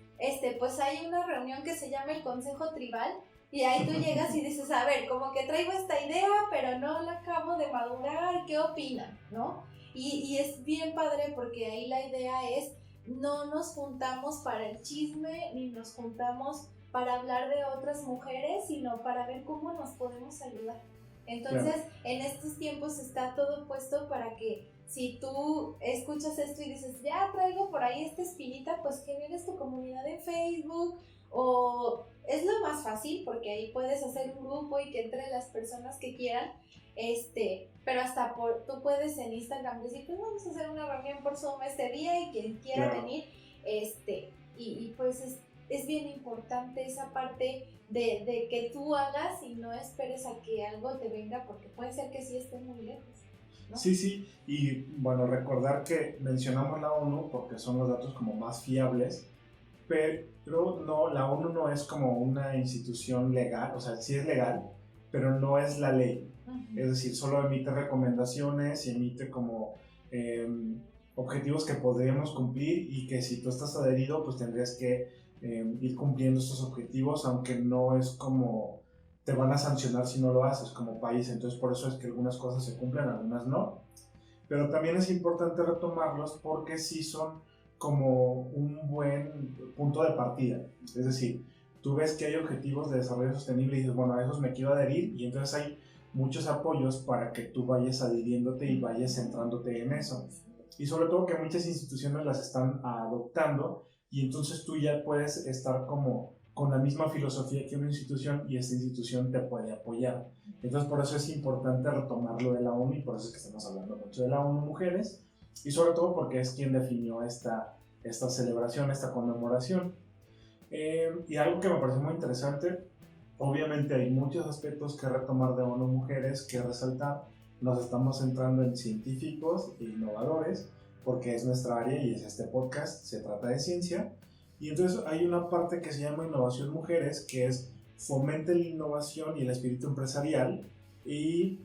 pues hay una reunión que se llama el Consejo Tribal, y ahí tú llegas y dices, a ver, como que traigo esta idea, pero no la acabo de madurar, ¿qué opinan? ¿No? Y es bien padre porque ahí la idea es, no nos juntamos para el chisme, ni nos juntamos para hablar de otras mujeres, sino para ver cómo nos podemos ayudar. Entonces, en estos tiempos está todo puesto para que si tú escuchas esto y dices, ya traigo por ahí esta espinita, pues generes tu comunidad en Facebook, o es lo más fácil porque ahí puedes hacer un grupo y que entre las personas que quieran, pero hasta tú puedes en Instagram decir, pues vamos a hacer una reunión por Zoom este día y quien quiera venir, y pues es bien importante esa parte de que tú hagas y no esperes a que algo te venga, porque puede ser que sí esté muy lejos, ¿no? Sí, y bueno, recordar que mencionamos la ONU porque son los datos como más fiables, pero no, la ONU no es como una institución legal, o sea, sí es legal, pero no es la ley. Uh-huh. Es decir, solo emite recomendaciones y emite como objetivos que podríamos cumplir, y que si tú estás adherido, pues tendrías que ir cumpliendo estos objetivos, aunque no es como te van a sancionar si no lo haces como país. Entonces por eso es que algunas cosas se cumplen, algunas no, pero también es importante retomarlos porque sí son como un buen punto de partida. Es decir, tú ves que hay objetivos de desarrollo sostenible y dices, bueno, a esos me quiero adherir, y entonces hay muchos apoyos para que tú vayas adhiriéndote y vayas centrándote en eso. Y sobre todo que muchas instituciones las están adoptando, y entonces tú ya puedes estar como con la misma filosofía que una institución, y esta institución te puede apoyar. Entonces por eso es importante retomarlo de la ONU, y por eso es que estamos hablando mucho de la ONU Mujeres, y sobre todo porque es quien definió esta celebración, esta conmemoración. Y algo que me parece muy interesante, obviamente hay muchos aspectos que retomar de ONU Mujeres, que resaltar. Nos estamos centrando en científicos e innovadores, porque es nuestra área y es este podcast, se trata de ciencia. Y entonces hay una parte que se llama Innovación Mujeres, que es fomenta la innovación y el espíritu empresarial, y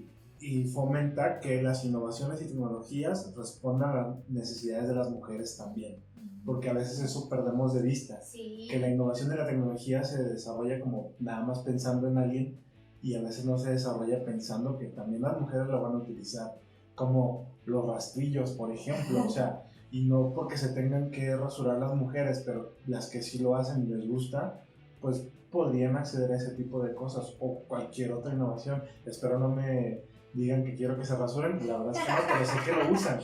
fomenta que las innovaciones y tecnologías respondan a las necesidades de las mujeres también, porque a veces eso perdemos de vista, que la innovación de la tecnología se desarrolla como nada más pensando en alguien, y a veces no se desarrolla pensando que también las mujeres lo van a utilizar, como los rastrillos, por ejemplo, o sea, y no porque se tengan que rasurar las mujeres, pero las que sí lo hacen y les gusta, pues podrían acceder a ese tipo de cosas, o cualquier otra innovación. Espero no me digan que quiero que se rasuren, la verdad es que no, pero sé que lo usan.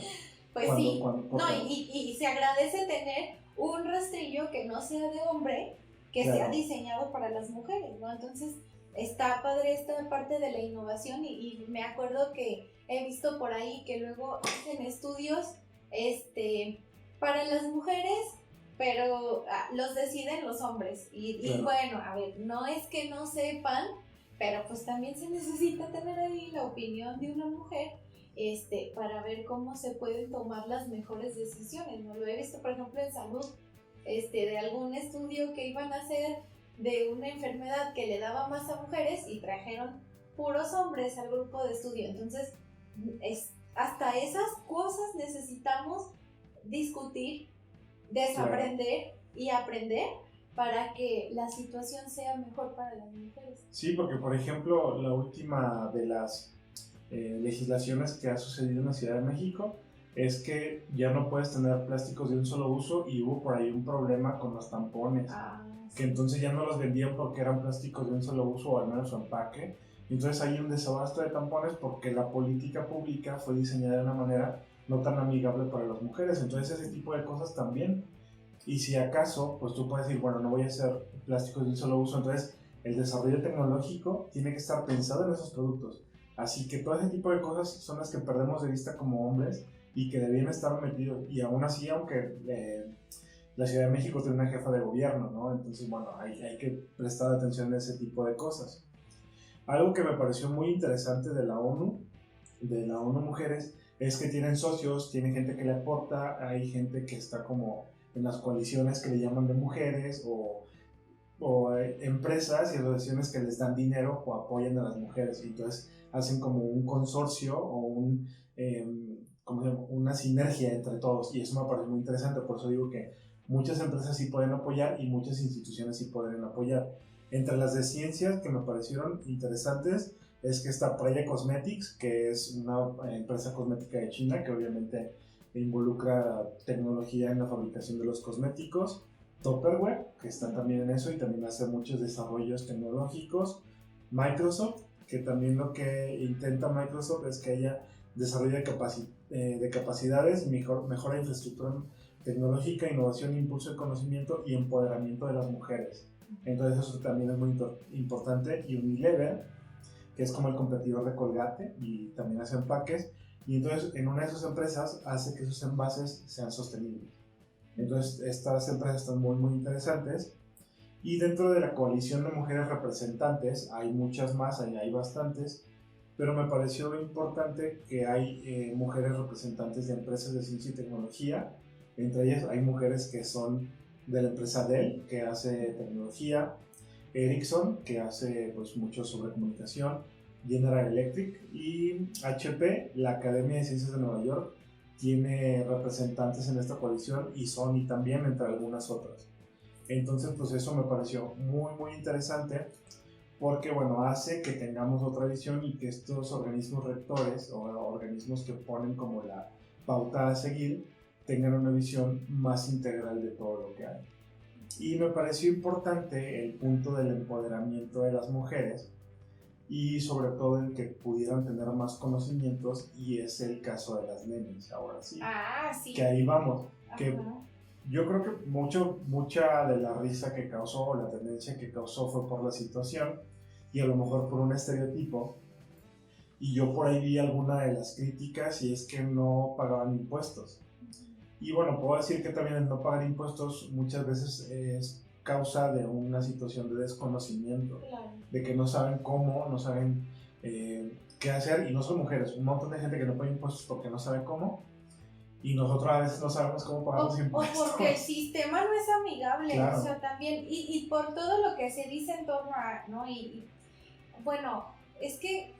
Pues y se agradece tener un rastrillo que no sea de hombre, que sea diseñado para las mujeres, ¿no? Entonces está padre esta parte de la innovación, y me acuerdo que he visto por ahí que luego hacen estudios para las mujeres, pero los deciden los hombres. Y Claro. bueno, a ver, no es que no sepan, pero pues también se necesita tener ahí la opinión de una mujer para ver cómo se pueden tomar las mejores decisiones, ¿no? Lo he visto, por ejemplo, en salud, de algún estudio que iban a hacer de una enfermedad que le daba más a mujeres y trajeron puros hombres al grupo de estudio. Entonces, hasta esas cosas necesitamos discutir, desaprender y aprender para que la situación sea mejor para las mujeres. Sí, porque por ejemplo, la última de las legislaciones que ha sucedido en la Ciudad de México es que ya no puedes tener plásticos de un solo uso y hubo por ahí un problema con los tampones, que entonces ya no los vendían porque eran plásticos de un solo uso o al menos su empaque. Entonces hay un desabasto de tampones porque la política pública fue diseñada de una manera no tan amigable para las mujeres. Entonces ese tipo de cosas también. Y si acaso, pues tú puedes decir, bueno, no voy a hacer plásticos de un solo uso, entonces el desarrollo tecnológico tiene que estar pensado en esos productos. Así que todo ese tipo de cosas son las que perdemos de vista como hombres y que debían estar metidos. Y aún así, aunque la Ciudad de México tiene una jefa de gobierno, ¿no? Entonces, bueno, hay que prestar atención a ese tipo de cosas. Algo que me pareció muy interesante de la ONU Mujeres, es que tienen socios, tienen gente que le aporta, hay gente que está como en las coaliciones que le llaman de mujeres o empresas y asociaciones que les dan dinero o apoyan a las mujeres. Y entonces hacen como un consorcio o una sinergia entre todos. Y eso me parece muy interesante. Por eso digo que muchas empresas sí pueden apoyar y muchas instituciones sí pueden apoyar. Entre las de ciencias que me parecieron interesantes es que está Preya Cosmetics, que es una empresa cosmética de China que obviamente involucra tecnología en la fabricación de los cosméticos. Tupperware, que está también en eso y también hace muchos desarrollos tecnológicos. Microsoft, que también lo que intenta Microsoft es que haya desarrollo de capacidades, mejora infraestructura tecnológica, innovación, impulso de conocimiento y empoderamiento de las mujeres. Entonces eso también es muy importante. Y Unilever, que es como el competidor de Colgate y también hace empaques, y entonces en una de sus empresas hace que sus envases sean sostenibles. Entonces estas empresas están muy muy interesantes. Y dentro de la coalición de mujeres representantes hay muchas más, hay bastantes, pero me pareció importante que hay mujeres representantes de empresas de ciencia y tecnología. Entre ellas hay mujeres que son de la empresa Dell, que hace tecnología, Ericsson, que hace pues mucho sobre comunicación, General Electric, y HP, la Academia de Ciencias de Nueva York, tiene representantes en esta coalición, y Sony también, entre algunas otras. Entonces, pues eso me pareció muy, muy interesante porque, bueno, hace que tengamos otra visión y que estos organismos rectores o organismos que ponen como la pauta a seguir tengan una visión más integral de todo lo que hay. Y me pareció importante el punto del empoderamiento de las mujeres y sobre todo el que pudieran tener más conocimientos, y es el caso de las nenis, ahora sí. Sí. Que ahí vamos. Ajá. Que yo creo que mucha de la risa que causó, o la tendencia que causó, fue por la situación y a lo mejor por un estereotipo. Y yo por ahí vi alguna de las críticas y es que no pagaban impuestos. Y bueno, puedo decir que también el no pagar impuestos muchas veces es causa de una situación de desconocimiento, Claro. de que no saben cómo, no saben qué hacer, y no son mujeres, un montón de gente que no paga impuestos porque no sabe cómo, y nosotros a veces no sabemos cómo pagar los impuestos. O porque el sistema no es amigable, claro. O sea, también, y por todo lo que se dice en torno a, ¿no? Bueno, es que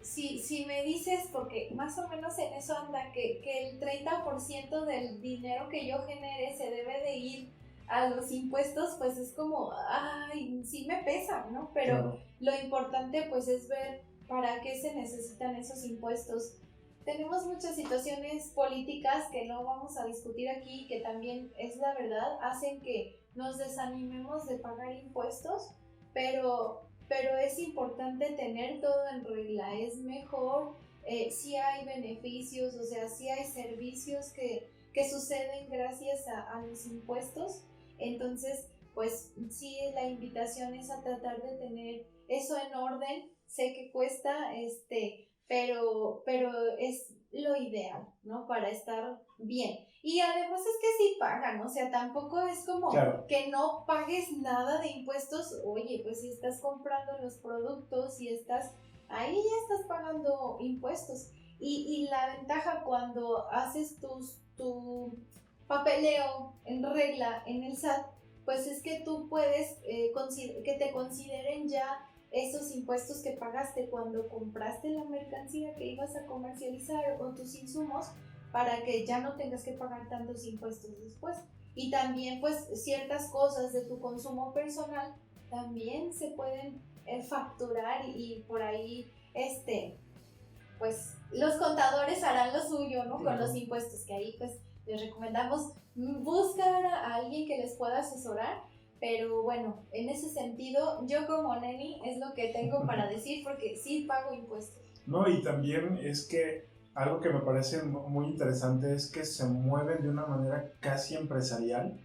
si me dices, porque más o menos en eso anda, que el 30% del dinero que yo genere se debe de ir a los impuestos, pues es como, ay, sí me pesa, ¿no? Pero claro, lo importante pues es ver para qué se necesitan esos impuestos. Tenemos muchas situaciones políticas que no vamos a discutir aquí, que también es la verdad, hacen que nos desanimemos de pagar impuestos, pero es importante tener todo en regla, es mejor, sí hay beneficios, o sea, sí hay servicios que suceden gracias a los impuestos. Entonces, pues sí, la invitación es a tratar de tener eso en orden. Sé que cuesta, pero es lo ideal, ¿no? Para estar bien. Y además es que sí pagan, o sea, tampoco es como Claro. que no pagues nada de impuestos. Oye, pues si estás comprando los productos y estás, ahí ya estás pagando impuestos. Y la ventaja cuando haces tu papeleo en regla en el SAT, pues es que tú puedes que te consideren ya esos impuestos que pagaste cuando compraste la mercancía que ibas a comercializar o tus insumos, para que ya no tengas que pagar tantos impuestos después. Y también pues ciertas cosas de tu consumo personal también se pueden facturar y por ahí pues los contadores harán lo suyo, ¿no? Con los impuestos, que ahí pues les recomendamos buscar a alguien que les pueda asesorar. Pero bueno, en ese sentido, yo como neni es lo que tengo para decir, porque sí pago impuestos. No, y también es que algo que me parece muy interesante es que se mueven de una manera casi empresarial,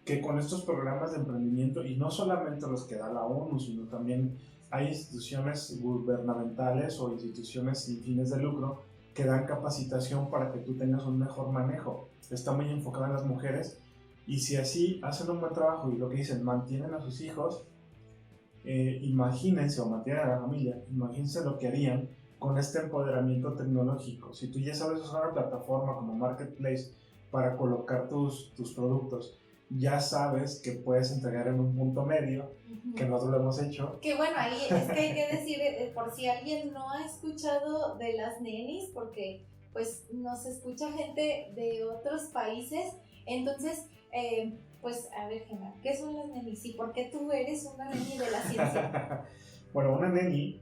que con estos programas de emprendimiento, y no solamente los que da la ONU, sino también hay instituciones gubernamentales o instituciones sin fines de lucro que dan capacitación para que tú tengas un mejor manejo. Está muy enfocado en las mujeres, y si así hacen un buen trabajo y lo que dicen, mantienen a sus hijos, imagínense, o mantienen a la familia, imagínense lo que harían con este empoderamiento tecnológico. Si tú ya sabes usar una plataforma como Marketplace para colocar tus productos, ya sabes que puedes entregar en un punto medio, que nosotros lo hemos hecho. Que bueno, ahí es que hay que decir, por si alguien no ha escuchado de las nenis, porque pues nos escucha gente de otros países, entonces, pues a ver, Gemma, ¿qué son las nenis? ¿Y por qué tú eres una neni de la ciencia? Bueno, una neni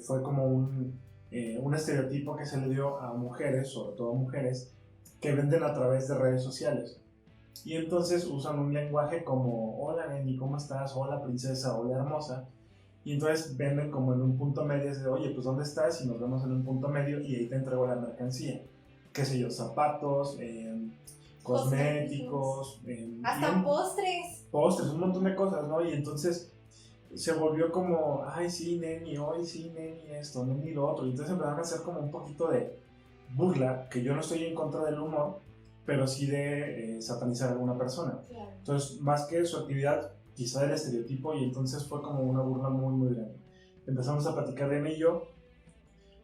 fue como un estereotipo que se le dio a mujeres, sobre todo mujeres, que venden a través de redes sociales. Y entonces usan un lenguaje como, hola neni, ¿cómo estás? Hola princesa, hola hermosa. Y entonces venden como en un punto medio, es de, oye, pues ¿dónde estás? Y nos vemos en un punto medio y ahí te entrego la mercancía. Qué sé yo, zapatos, cosméticos, hasta postres. Postres, un montón de cosas, ¿no? Y entonces se volvió como, ay sí, neni, hoy sí, neni esto, neni lo otro. Y entonces empezaron a hacer como un poquito de burla, que yo no estoy en contra del humor, pero sí de satanizar a alguna persona. Claro. Entonces, más que su actividad, quizá el estereotipo, y entonces fue como una burla muy, muy grande. Empezamos a platicar de ello,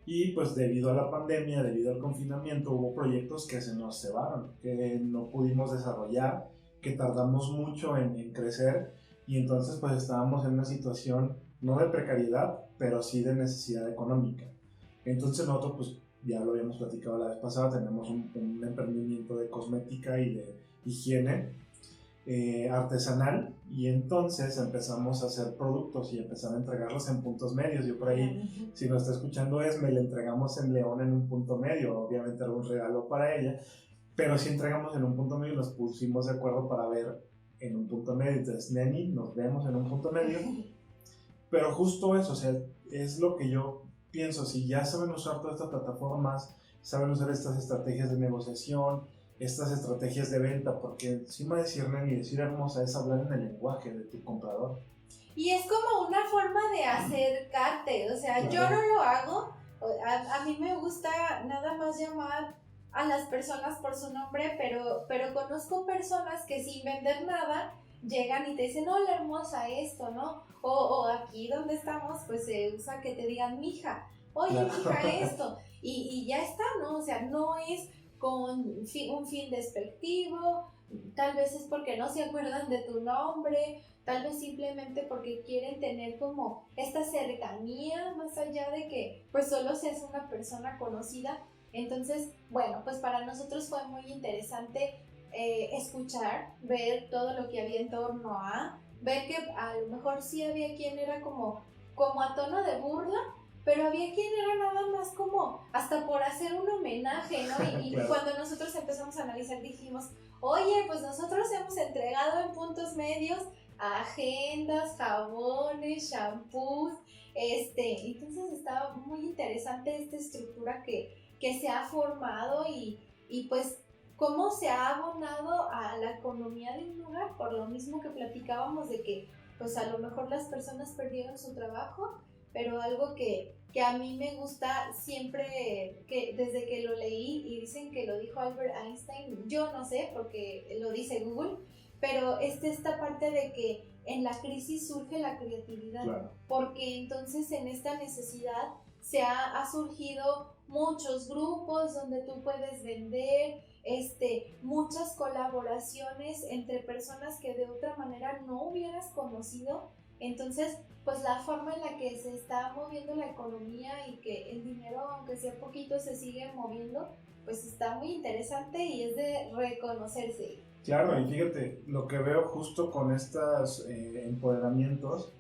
y pues debido a la pandemia, debido al confinamiento, hubo proyectos que se nos cebaron, que no pudimos desarrollar, que tardamos mucho en crecer, y entonces pues estábamos en una situación no de precariedad, pero sí de necesidad económica. Entonces nosotros pues ya lo habíamos platicado la vez pasada, tenemos un emprendimiento de cosmética y de higiene artesanal, y entonces empezamos a hacer productos y empezar a entregarlos en puntos medios. Yo por ahí, si nos está escuchando Esme, le entregamos en León en un punto medio, obviamente algún regalo para ella, pero si entregamos en un punto medio, nos pusimos de acuerdo para ver en un punto medio. Entonces, neni, nos vemos en un punto medio. Pero justo eso, o sea, es lo que yo pienso. Si ya saben usar todas estas plataformas, saben usar estas estrategias de negociación, estas estrategias de venta, porque encima de decir neni y decir hermosa es hablar en el lenguaje de tu comprador. Y es como una forma de acercarte, o sea, yo no lo hago, a mí me gusta nada más llamar a las personas por su nombre, pero conozco personas que sin vender nada llegan y te dicen, hola hermosa, esto, ¿no? O aquí donde estamos, pues se usa que te digan mija, oye mija, esto, y ya está, ¿no? O sea, no es con un fin despectivo, tal vez es porque no se acuerdan de tu nombre, tal vez simplemente porque quieren tener como esta cercanía, más allá de que pues solo seas una persona conocida. Entonces, bueno, pues para nosotros fue muy interesante escuchar, ver todo lo que había en torno a, ver que a lo mejor sí había quien era como a tono de burla, pero había quien era nada más como hasta por hacer un homenaje, ¿no? Y Claro. cuando nosotros empezamos a analizar dijimos, oye, pues nosotros hemos entregado en puntos medios agendas, jabones, shampoos, entonces estaba muy interesante esta estructura que se ha formado y pues cómo se ha abonado a la economía de un lugar, por lo mismo que platicábamos de que pues a lo mejor las personas perdieron su trabajo, pero algo que a mí me gusta siempre, que desde que lo leí, y dicen que lo dijo Albert Einstein, yo no sé porque lo dice Google, pero esta parte de que en la crisis surge la creatividad, Claro. porque entonces en esta necesidad ha surgido muchos grupos donde tú puedes vender, muchas colaboraciones entre personas que de otra manera no hubieras conocido. Entonces, pues la forma en la que se está moviendo la economía y que el dinero, aunque sea poquito, se sigue moviendo, pues está muy interesante y es de reconocerse. Claro, y fíjate, lo que veo justo con estos empoderamientos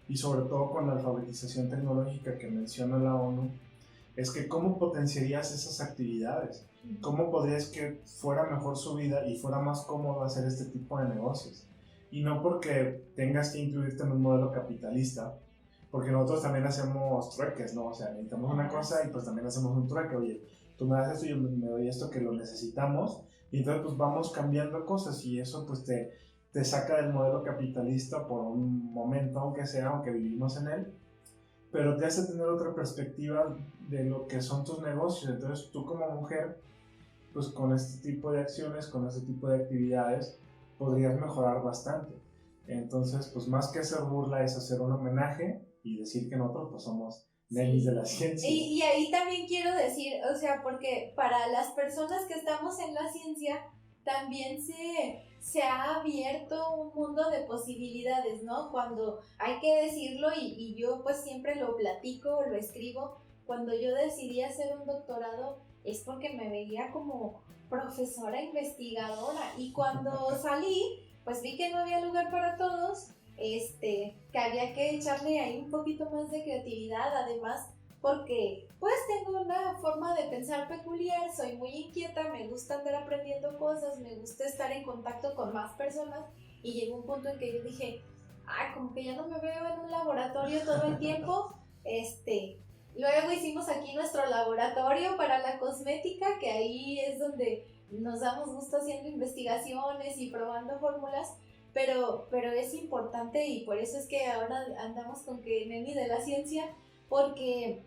y sobre todo con la alfabetización tecnológica que menciona la ONU, es que cómo potenciarías esas actividades, cómo podrías que fuera mejor su vida y fuera más cómodo hacer este tipo de negocios. Y no porque tengas que incluirte en un modelo capitalista, porque nosotros también hacemos trueques, ¿no? O sea, necesitamos una cosa y pues también hacemos un trueque. Oye, tú me das esto y yo me doy esto que lo necesitamos, y entonces pues vamos cambiando cosas y eso pues te saca del modelo capitalista por un momento, aunque sea, aunque vivimos en él, pero te hace tener otra perspectiva de lo que son tus negocios. Entonces tú como mujer, pues con este tipo de acciones, con este tipo de actividades, podrías mejorar bastante. Entonces, pues más que hacer burla es hacer un homenaje y decir que nosotros pues somos nenis de la ciencia. Y ahí también quiero decir, o sea, porque para las personas que estamos en la ciencia, también se ha abierto un mundo de posibilidades, ¿no? Cuando hay que decirlo, y yo pues siempre lo platico, lo escribo, cuando yo decidí hacer un doctorado es porque me veía como profesora investigadora, y cuando salí pues vi que no había lugar para todos, que había que echarle ahí un poquito más de creatividad, además porque pues tengo una forma de pensar peculiar, soy muy inquieta, me gusta andar aprendiendo cosas, me gusta estar en contacto con más personas, y llegó un punto en que yo dije, ay, como que ya no me veo en un laboratorio todo el tiempo. Luego hicimos aquí nuestro laboratorio para la cosmética, que ahí es donde nos damos gusto haciendo investigaciones y probando fórmulas, pero es importante, y por eso es que ahora andamos con que Neni de la ciencia, porque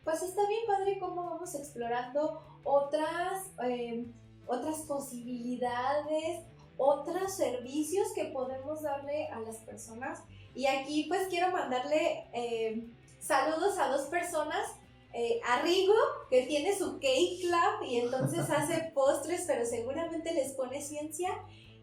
pues está bien padre cómo vamos explorando otras posibilidades, otros servicios que podemos darle a las personas. Y aquí pues quiero mandarle saludos a 2 personas, a Rigo, que tiene su Cake Club y entonces hace postres, pero seguramente les pone ciencia,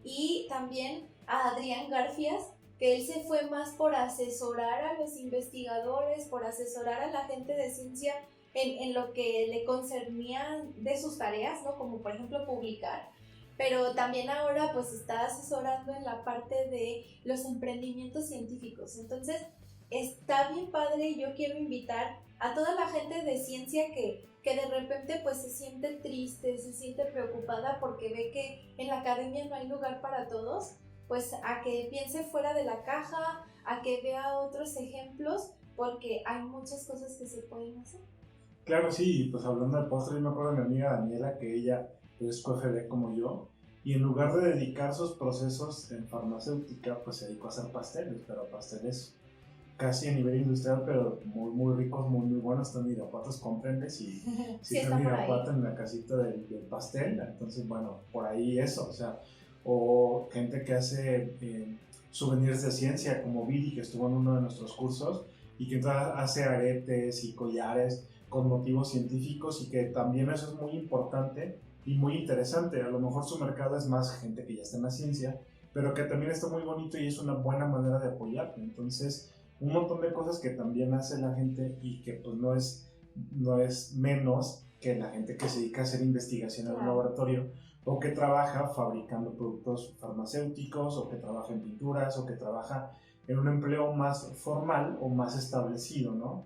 y también a Adrián Garfias, que él se fue más por asesorar a los investigadores, por asesorar a la gente de ciencia en lo que le concernía de sus tareas, ¿no? Como por ejemplo publicar, pero también ahora pues está asesorando en la parte de los emprendimientos científicos. Entonces está bien padre, y yo quiero invitar a toda la gente de ciencia que de repente pues se siente triste, se siente preocupada porque ve que en la academia no hay lugar para todos, pues a que piense fuera de la caja, a que vea otros ejemplos, porque hay muchas cosas que se pueden hacer. Claro, sí, pues hablando de postres, yo me acuerdo de mi amiga Daniela, que ella es QFD como yo, y en lugar de dedicar sus procesos en farmacéutica, pues se dedicó a hacer pasteles, pero pasteles casi a nivel industrial, pero muy, muy ricos, muy, muy buenos. Están en Irapuato, cómprenles, y si están en Irapuato, en la casita del pastel. Entonces, bueno, por ahí eso, o sea, o gente que hace souvenirs de ciencia, como Viri, que estuvo en uno de nuestros cursos, y que hace aretes y collares con motivos científicos, y que también eso es muy importante y muy interesante. A lo mejor su mercado es más gente que ya está en la ciencia, pero que también está muy bonito y es una buena manera de apoyarte. Entonces, un montón de cosas que también hace la gente, y que pues no es menos que la gente que se dedica a hacer investigación en un laboratorio, o que trabaja fabricando productos farmacéuticos, o que trabaja en pinturas, o que trabaja en un empleo más formal o más establecido, ¿no?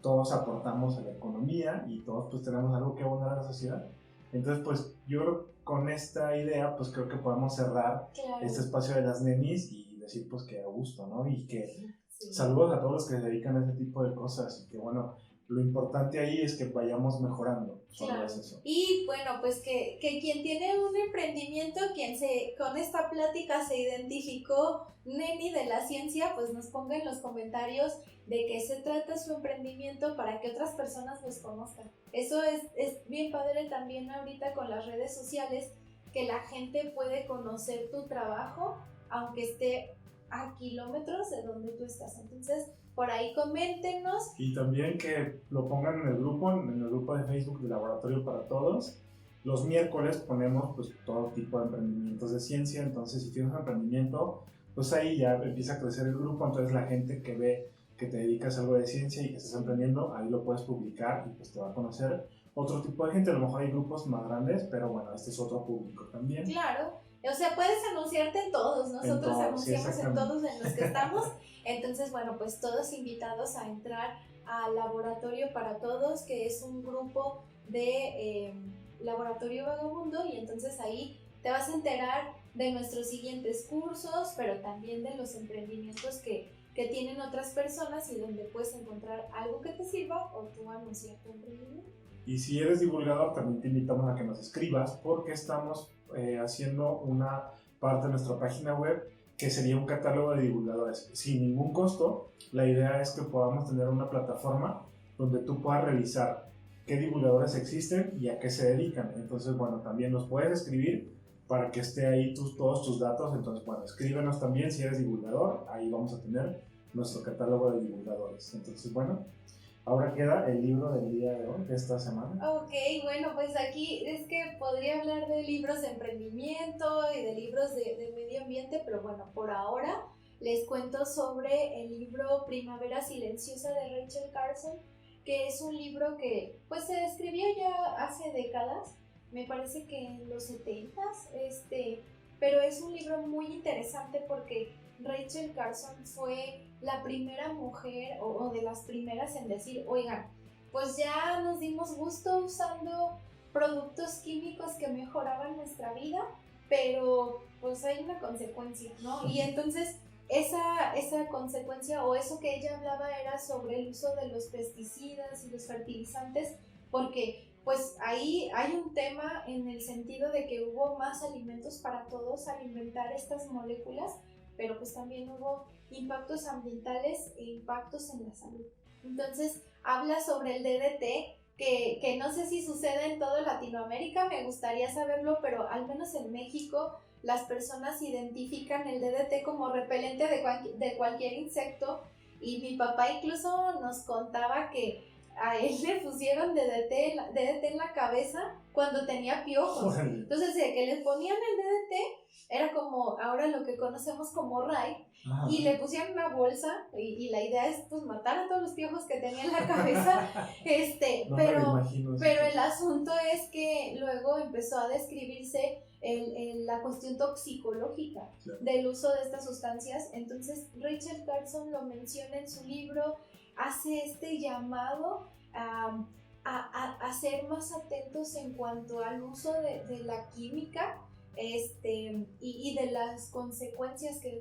Todos aportamos a la economía y todos pues tenemos algo que abonar a la sociedad. Entonces pues yo con esta idea pues creo que podemos cerrar este espacio de las nenis y decir pues que a gusto, ¿no? Y que saludos a todos los que se dedican a ese tipo de cosas, y que bueno, lo importante ahí es que vayamos mejorando. Claro. Es eso. Y bueno, pues que quien tiene un emprendimiento, con esta plática se identificó Neni de la ciencia, pues nos ponga en los comentarios de qué se trata su emprendimiento para que otras personas los conozcan. Eso es bien padre también ahorita con las redes sociales, que la gente puede conocer tu trabajo aunque esté a kilómetros de donde tú estás. Entonces, por ahí coméntenos. Y también que lo pongan en el grupo de Facebook de Laboratorio para Todos. Los miércoles ponemos pues todo tipo de emprendimientos de ciencia, entonces si tienes un emprendimiento, pues ahí ya empieza a crecer el grupo, entonces la gente que ve que te dedicas a algo de ciencia y que estás emprendiendo, ahí lo puedes publicar y pues te va a conocer otro tipo de gente. A lo mejor hay grupos más grandes, pero bueno, este es otro público también. Claro, o sea, puedes anunciarte en todos, nosotros anunciamos en todos en los que estamos, entonces bueno, pues todos invitados a entrar al Laboratorio para Todos, que es un grupo de Laboratorio Vagabundo, y entonces ahí te vas a enterar de nuestros siguientes cursos, pero también de los emprendimientos que tienen otras personas y donde puedes encontrar algo que te sirva o tú anunciar tu emprendimiento. Y si eres divulgador, también te invitamos a que nos escribas, porque estamos haciendo una parte de nuestra página web que sería un catálogo de divulgadores sin ningún costo. La idea es que podamos tener una plataforma donde tú puedas revisar qué divulgadores existen y a qué se dedican. Entonces, bueno, también nos puedes escribir para que esté ahí todos tus datos. Entonces, bueno, escríbenos también si eres divulgador, ahí vamos a tener nuestro catálogo de divulgadores. Entonces, bueno, ahora queda el libro del día de hoy, de esta semana. Ok, bueno, pues aquí es que podría hablar de libros de emprendimiento y de libros de medio ambiente, pero bueno, por ahora les cuento sobre el libro Primavera Silenciosa de Rachel Carson, que es un libro que pues se escribió ya hace décadas, me parece que en los 70s, pero es un libro muy interesante porque Rachel Carson fue la primera mujer o de las primeras en decir, oigan, pues ya nos dimos gusto usando productos químicos que mejoraban nuestra vida, pero pues hay una consecuencia, ¿no? Y entonces esa consecuencia o eso que ella hablaba era sobre el uso de los pesticidas y los fertilizantes, porque pues ahí hay un tema en el sentido de que hubo más alimentos para todos al inventar estas moléculas, pero pues también hubo impactos ambientales e impactos en la salud. Entonces habla sobre el DDT, que no sé si sucede en toda Latinoamérica, me gustaría saberlo, pero al menos en México las personas identifican el DDT como repelente de cualquier insecto, y mi papá incluso nos contaba que a él le pusieron DDT en la cabeza cuando tenía piojos. Entonces, de que le ponían el DDT, era como ahora lo que conocemos como Ray, y le pusieron una bolsa, y la idea es pues matar a todos los piojos que tenía en la cabeza, no pero el asunto es que luego empezó a describirse la cuestión toxicológica del uso de estas sustancias. Entonces Rachel Carson lo menciona en su libro, hace este llamado a ser más atentos en cuanto al uso de la química y de las consecuencias que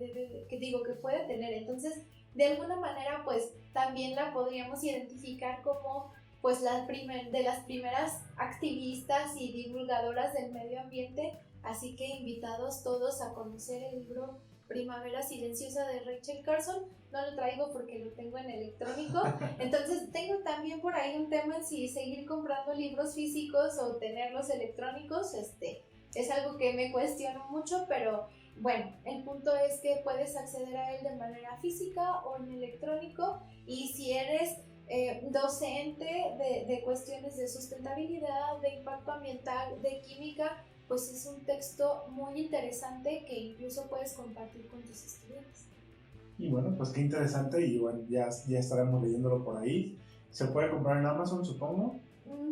puede tener. Entonces, de alguna manera, pues también la podríamos identificar como pues de las primeras activistas y divulgadoras del medio ambiente. Así que invitados todos a conocer el libro Primavera Silenciosa de Rachel Carson. No lo traigo porque lo tengo en electrónico, entonces tengo también por ahí un tema en si seguir comprando libros físicos o tenerlos electrónicos. Es algo que me cuestiono mucho, pero bueno, el punto es que puedes acceder a él de manera física o en electrónico, y si eres docente de cuestiones de sustentabilidad, de impacto ambiental, de química, pues es un texto muy interesante que incluso puedes compartir con tus estudiantes. Y bueno, pues qué interesante, y bueno, ya estaremos leyéndolo por ahí. ¿Se puede comprar en Amazon, supongo?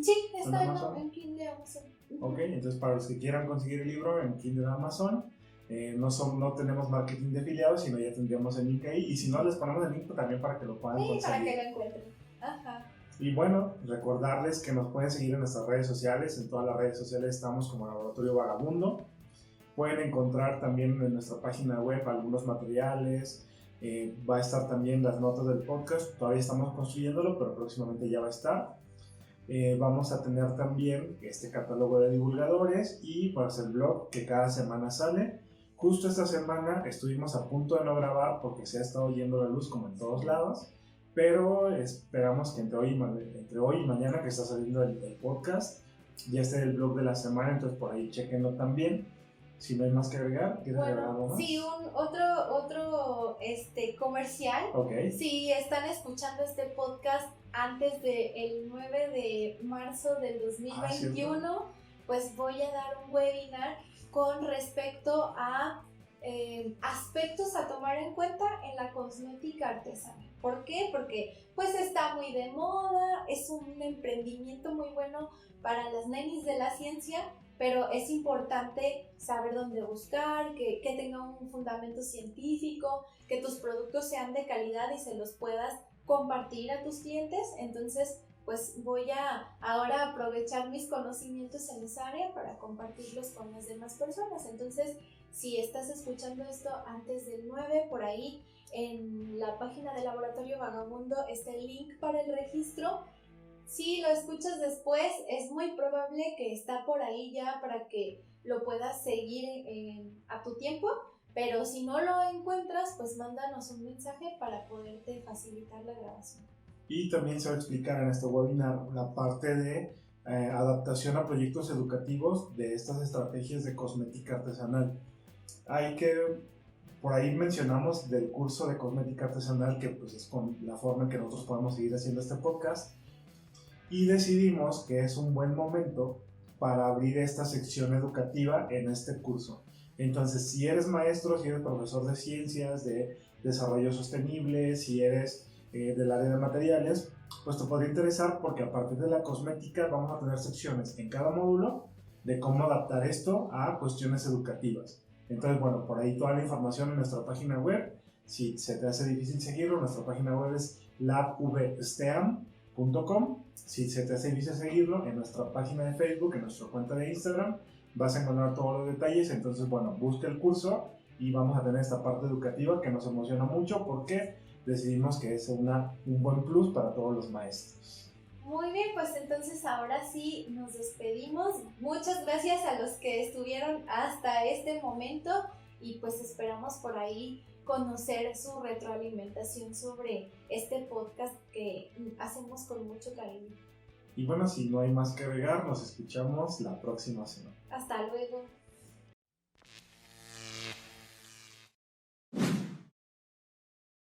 Sí, está en Kindle Amazon. Ok, entonces para los que quieran conseguir el libro en Kindle Amazon, no tenemos marketing de afiliados, sino ya tendríamos el link ahí, y si no, les ponemos el link también para que lo puedan conseguir. Para que lo encuentren. Ajá. Y bueno, recordarles que nos pueden seguir en nuestras redes sociales. En todas las redes sociales estamos como Laboratorio Vagabundo. Pueden encontrar también en nuestra página web algunos materiales, Va a estar también las notas del podcast, todavía estamos construyéndolo, pero próximamente ya va a estar. Vamos a tener también este catálogo de divulgadores y pues el blog que cada semana sale. Justo esta semana estuvimos a punto de no grabar porque se ha estado yendo la luz como en todos lados, pero esperamos que entre hoy y mañana que está saliendo el podcast ya esté el blog de la semana, entonces por ahí chequenlo también. Si no hay más que agregar, ¿quieres agregar algo más? Sí, otro comercial. Okay. Si están escuchando este podcast antes del 9 de marzo del 2021, pues voy a dar un webinar con respecto a aspectos a tomar en cuenta en la cosmética artesanal. ¿Por qué? Porque pues está muy de moda, es un emprendimiento muy bueno para las nenis de la ciencia, pero es importante saber dónde buscar, que tenga un fundamento científico, que tus productos sean de calidad y se los puedas compartir a tus clientes. Entonces, pues voy a ahora aprovechar mis conocimientos en esa área para compartirlos con las demás personas. Entonces, si estás escuchando esto antes del 9, por ahí en la página del Laboratorio Vagabundo está el link para el registro. Si lo escuchas después, es muy probable que está por ahí ya para que lo puedas seguir a tu tiempo, pero si no lo encuentras, pues mándanos un mensaje para poderte facilitar la grabación. Y también se va a explicar en este webinar la parte de adaptación a proyectos educativos de estas estrategias de cosmética artesanal. Por ahí mencionamos del curso de cosmética artesanal, que pues es con la forma en que nosotros podemos seguir haciendo este podcast, y decidimos que es un buen momento para abrir esta sección educativa en este curso. Entonces, si eres maestro, si eres profesor de ciencias, de desarrollo sostenible, si eres del área de materiales, pues te podría interesar, porque a partir de la cosmética vamos a tener secciones en cada módulo de cómo adaptar esto a cuestiones educativas. Entonces, bueno, por ahí toda la información en nuestra página web. Si se te hace difícil seguirlo, nuestra página web es labvsteam.com. Si se te hace difícil seguirlo, en nuestra página de Facebook, en nuestra cuenta de Instagram, vas a encontrar todos los detalles. Entonces, bueno, busca el curso y vamos a tener esta parte educativa que nos emociona mucho porque decidimos que es un buen plus para todos los maestros. Muy bien, pues entonces ahora sí nos despedimos. Muchas gracias a los que estuvieron hasta este momento y pues esperamos por ahí conocer su retroalimentación sobre este podcast que hacemos con mucho cariño. Y bueno, si no hay más que agregar, nos escuchamos la próxima semana. Hasta luego.